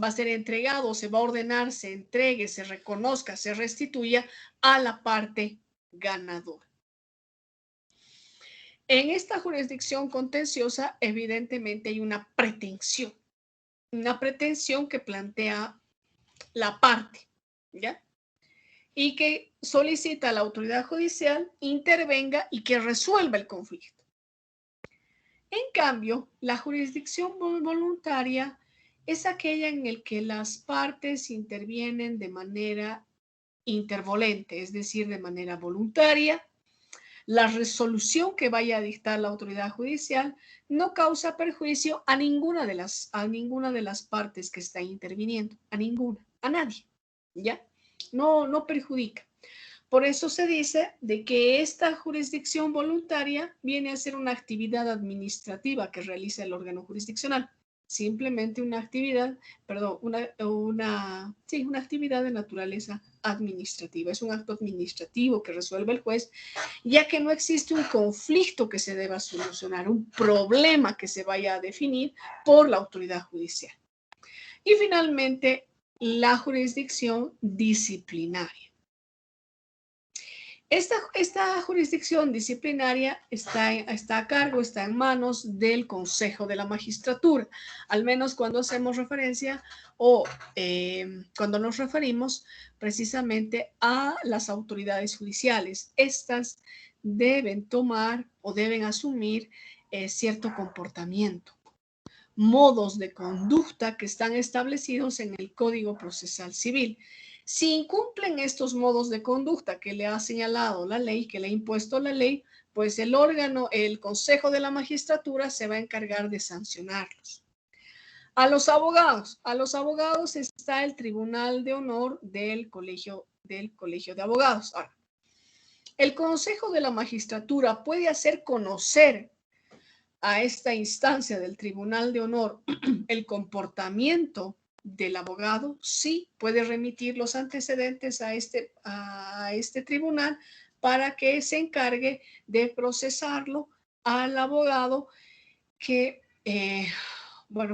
Speaker 2: va a ser entregado, se va a ordenar, se entregue, se reconozca, se restituya a la parte ganadora. En esta jurisdicción contenciosa, evidentemente hay una pretensión que plantea la parte, ¿ya? Y que solicita a la autoridad judicial intervenga y que resuelva el conflicto. En cambio, la jurisdicción voluntaria es aquella en la que las partes intervienen de manera intervolente, es decir, de manera voluntaria. La resolución que vaya a dictar la autoridad judicial no causa perjuicio a ninguna de las partes que está interviniendo, a nadie, ¿ya? No perjudica. Por eso se dice de que esta jurisdicción voluntaria viene a ser una actividad administrativa que realiza el órgano jurisdiccional. Simplemente una actividad, una actividad de naturaleza administrativa. Es un acto administrativo que resuelve el juez, ya que no existe un conflicto que se deba solucionar, un problema que se vaya a definir por la autoridad judicial. Y finalmente, la jurisdicción disciplinaria. Esta jurisdicción disciplinaria está a cargo, está en manos del Consejo de la Magistratura, al menos cuando hacemos referencia cuando nos referimos precisamente a las autoridades judiciales. Estas deben tomar o deben asumir cierto comportamiento, modos de conducta que están establecidos en el Código Procesal Civil. Si incumplen estos modos de conducta que le ha señalado la ley, que le ha impuesto la ley, pues el Consejo de la Magistratura se va a encargar de sancionarlos. A los abogados está el Tribunal de Honor del Colegio de Abogados. Ahora, el Consejo de la Magistratura puede hacer conocer a esta instancia del Tribunal de Honor el comportamiento del abogado. Sí, puede remitir los antecedentes a este tribunal para que se encargue de procesarlo al abogado que,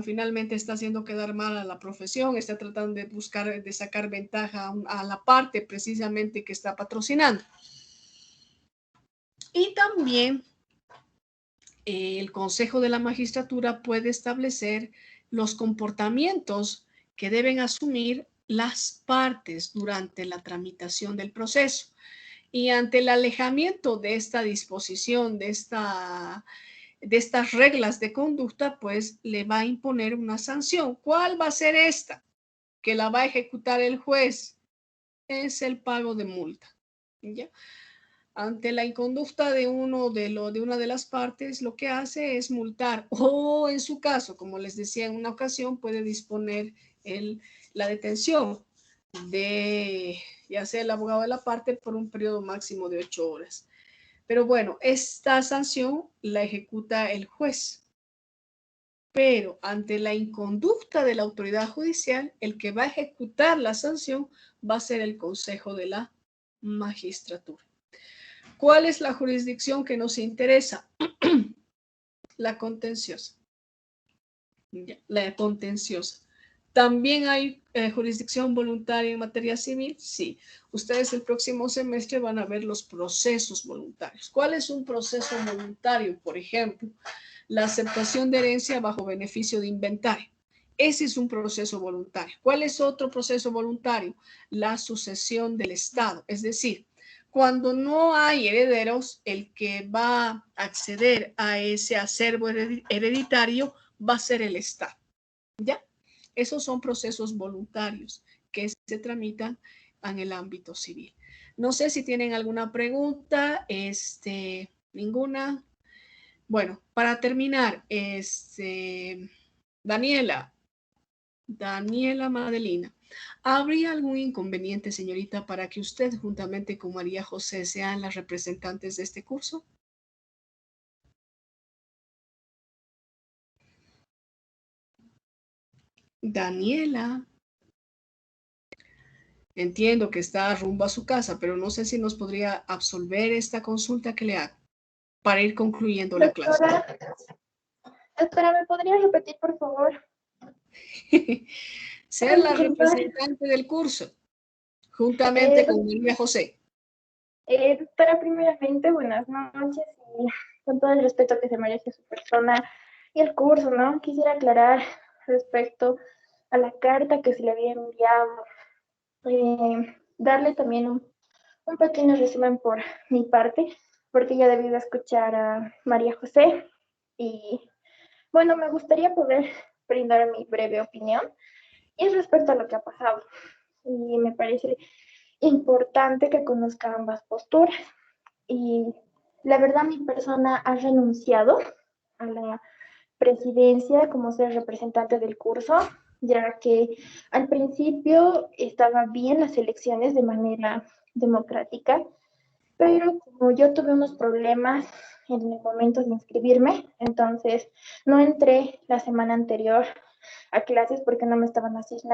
Speaker 2: finalmente está haciendo quedar mal a la profesión, está tratando de sacar ventaja a la parte precisamente que está patrocinando. Y también el Consejo de la Magistratura puede establecer los comportamientos que deben asumir las partes durante la tramitación del proceso. Y ante el alejamiento de esta disposición, de estas reglas de conducta, pues le va a imponer una sanción. ¿Cuál va a ser esta? Que la va a ejecutar el juez. Es el pago de multa, ¿ya? Ante la inconducta de una de las partes, lo que hace es multar o, en su caso, como les decía en una ocasión, puede disponer la detención de ya sea el abogado de la parte por un periodo máximo de 8 horas. Pero bueno, esta sanción la ejecuta el juez. Pero ante la inconducta de la autoridad judicial, el que va a ejecutar la sanción va a ser el Consejo de la Magistratura. ¿Cuál es la jurisdicción que nos interesa? La contenciosa. La contenciosa. ¿También hay jurisdicción voluntaria en materia civil? Sí. Ustedes el próximo semestre van a ver los procesos voluntarios. ¿Cuál es un proceso voluntario? Por ejemplo, la aceptación de herencia bajo beneficio de inventario. Ese es un proceso voluntario. ¿Cuál es otro proceso voluntario? La sucesión del Estado. Es decir, cuando no hay herederos, el que va a acceder a ese acervo hereditario va a ser el Estado. ¿Ya? Esos son procesos voluntarios que se tramitan en el ámbito civil. No sé si tienen alguna pregunta. Ninguna. Bueno, para terminar, Daniela Madelina, ¿habría algún inconveniente, señorita, para que usted juntamente con María José sean las representantes de este curso? Daniela. Entiendo que está rumbo a su casa, pero no sé si nos podría absolver esta consulta que le hago para ir concluyendo la clase.
Speaker 11: Doctora, ¿me podría repetir, por favor?
Speaker 2: ser la representante del curso, juntamente con María José.
Speaker 11: Doctora, primeramente, buenas noches y con todo el respeto que se merece su persona y el curso, ¿no? Quisiera aclarar respecto a la carta que se le había enviado, darle también un pequeño resumen por mi parte, porque ya debido escuchar a María José y, bueno, me gustaría poder brindar mi breve opinión y es respecto a lo que ha pasado. Y me parece importante que conozca ambas posturas. Y la verdad, mi persona ha renunciado a la presidencia como ser representante del curso, ya que al principio estaba bien las elecciones de manera democrática, pero como yo tuve unos problemas en el momento de inscribirme, entonces no entré la semana anterior a clases porque no me estaban asignando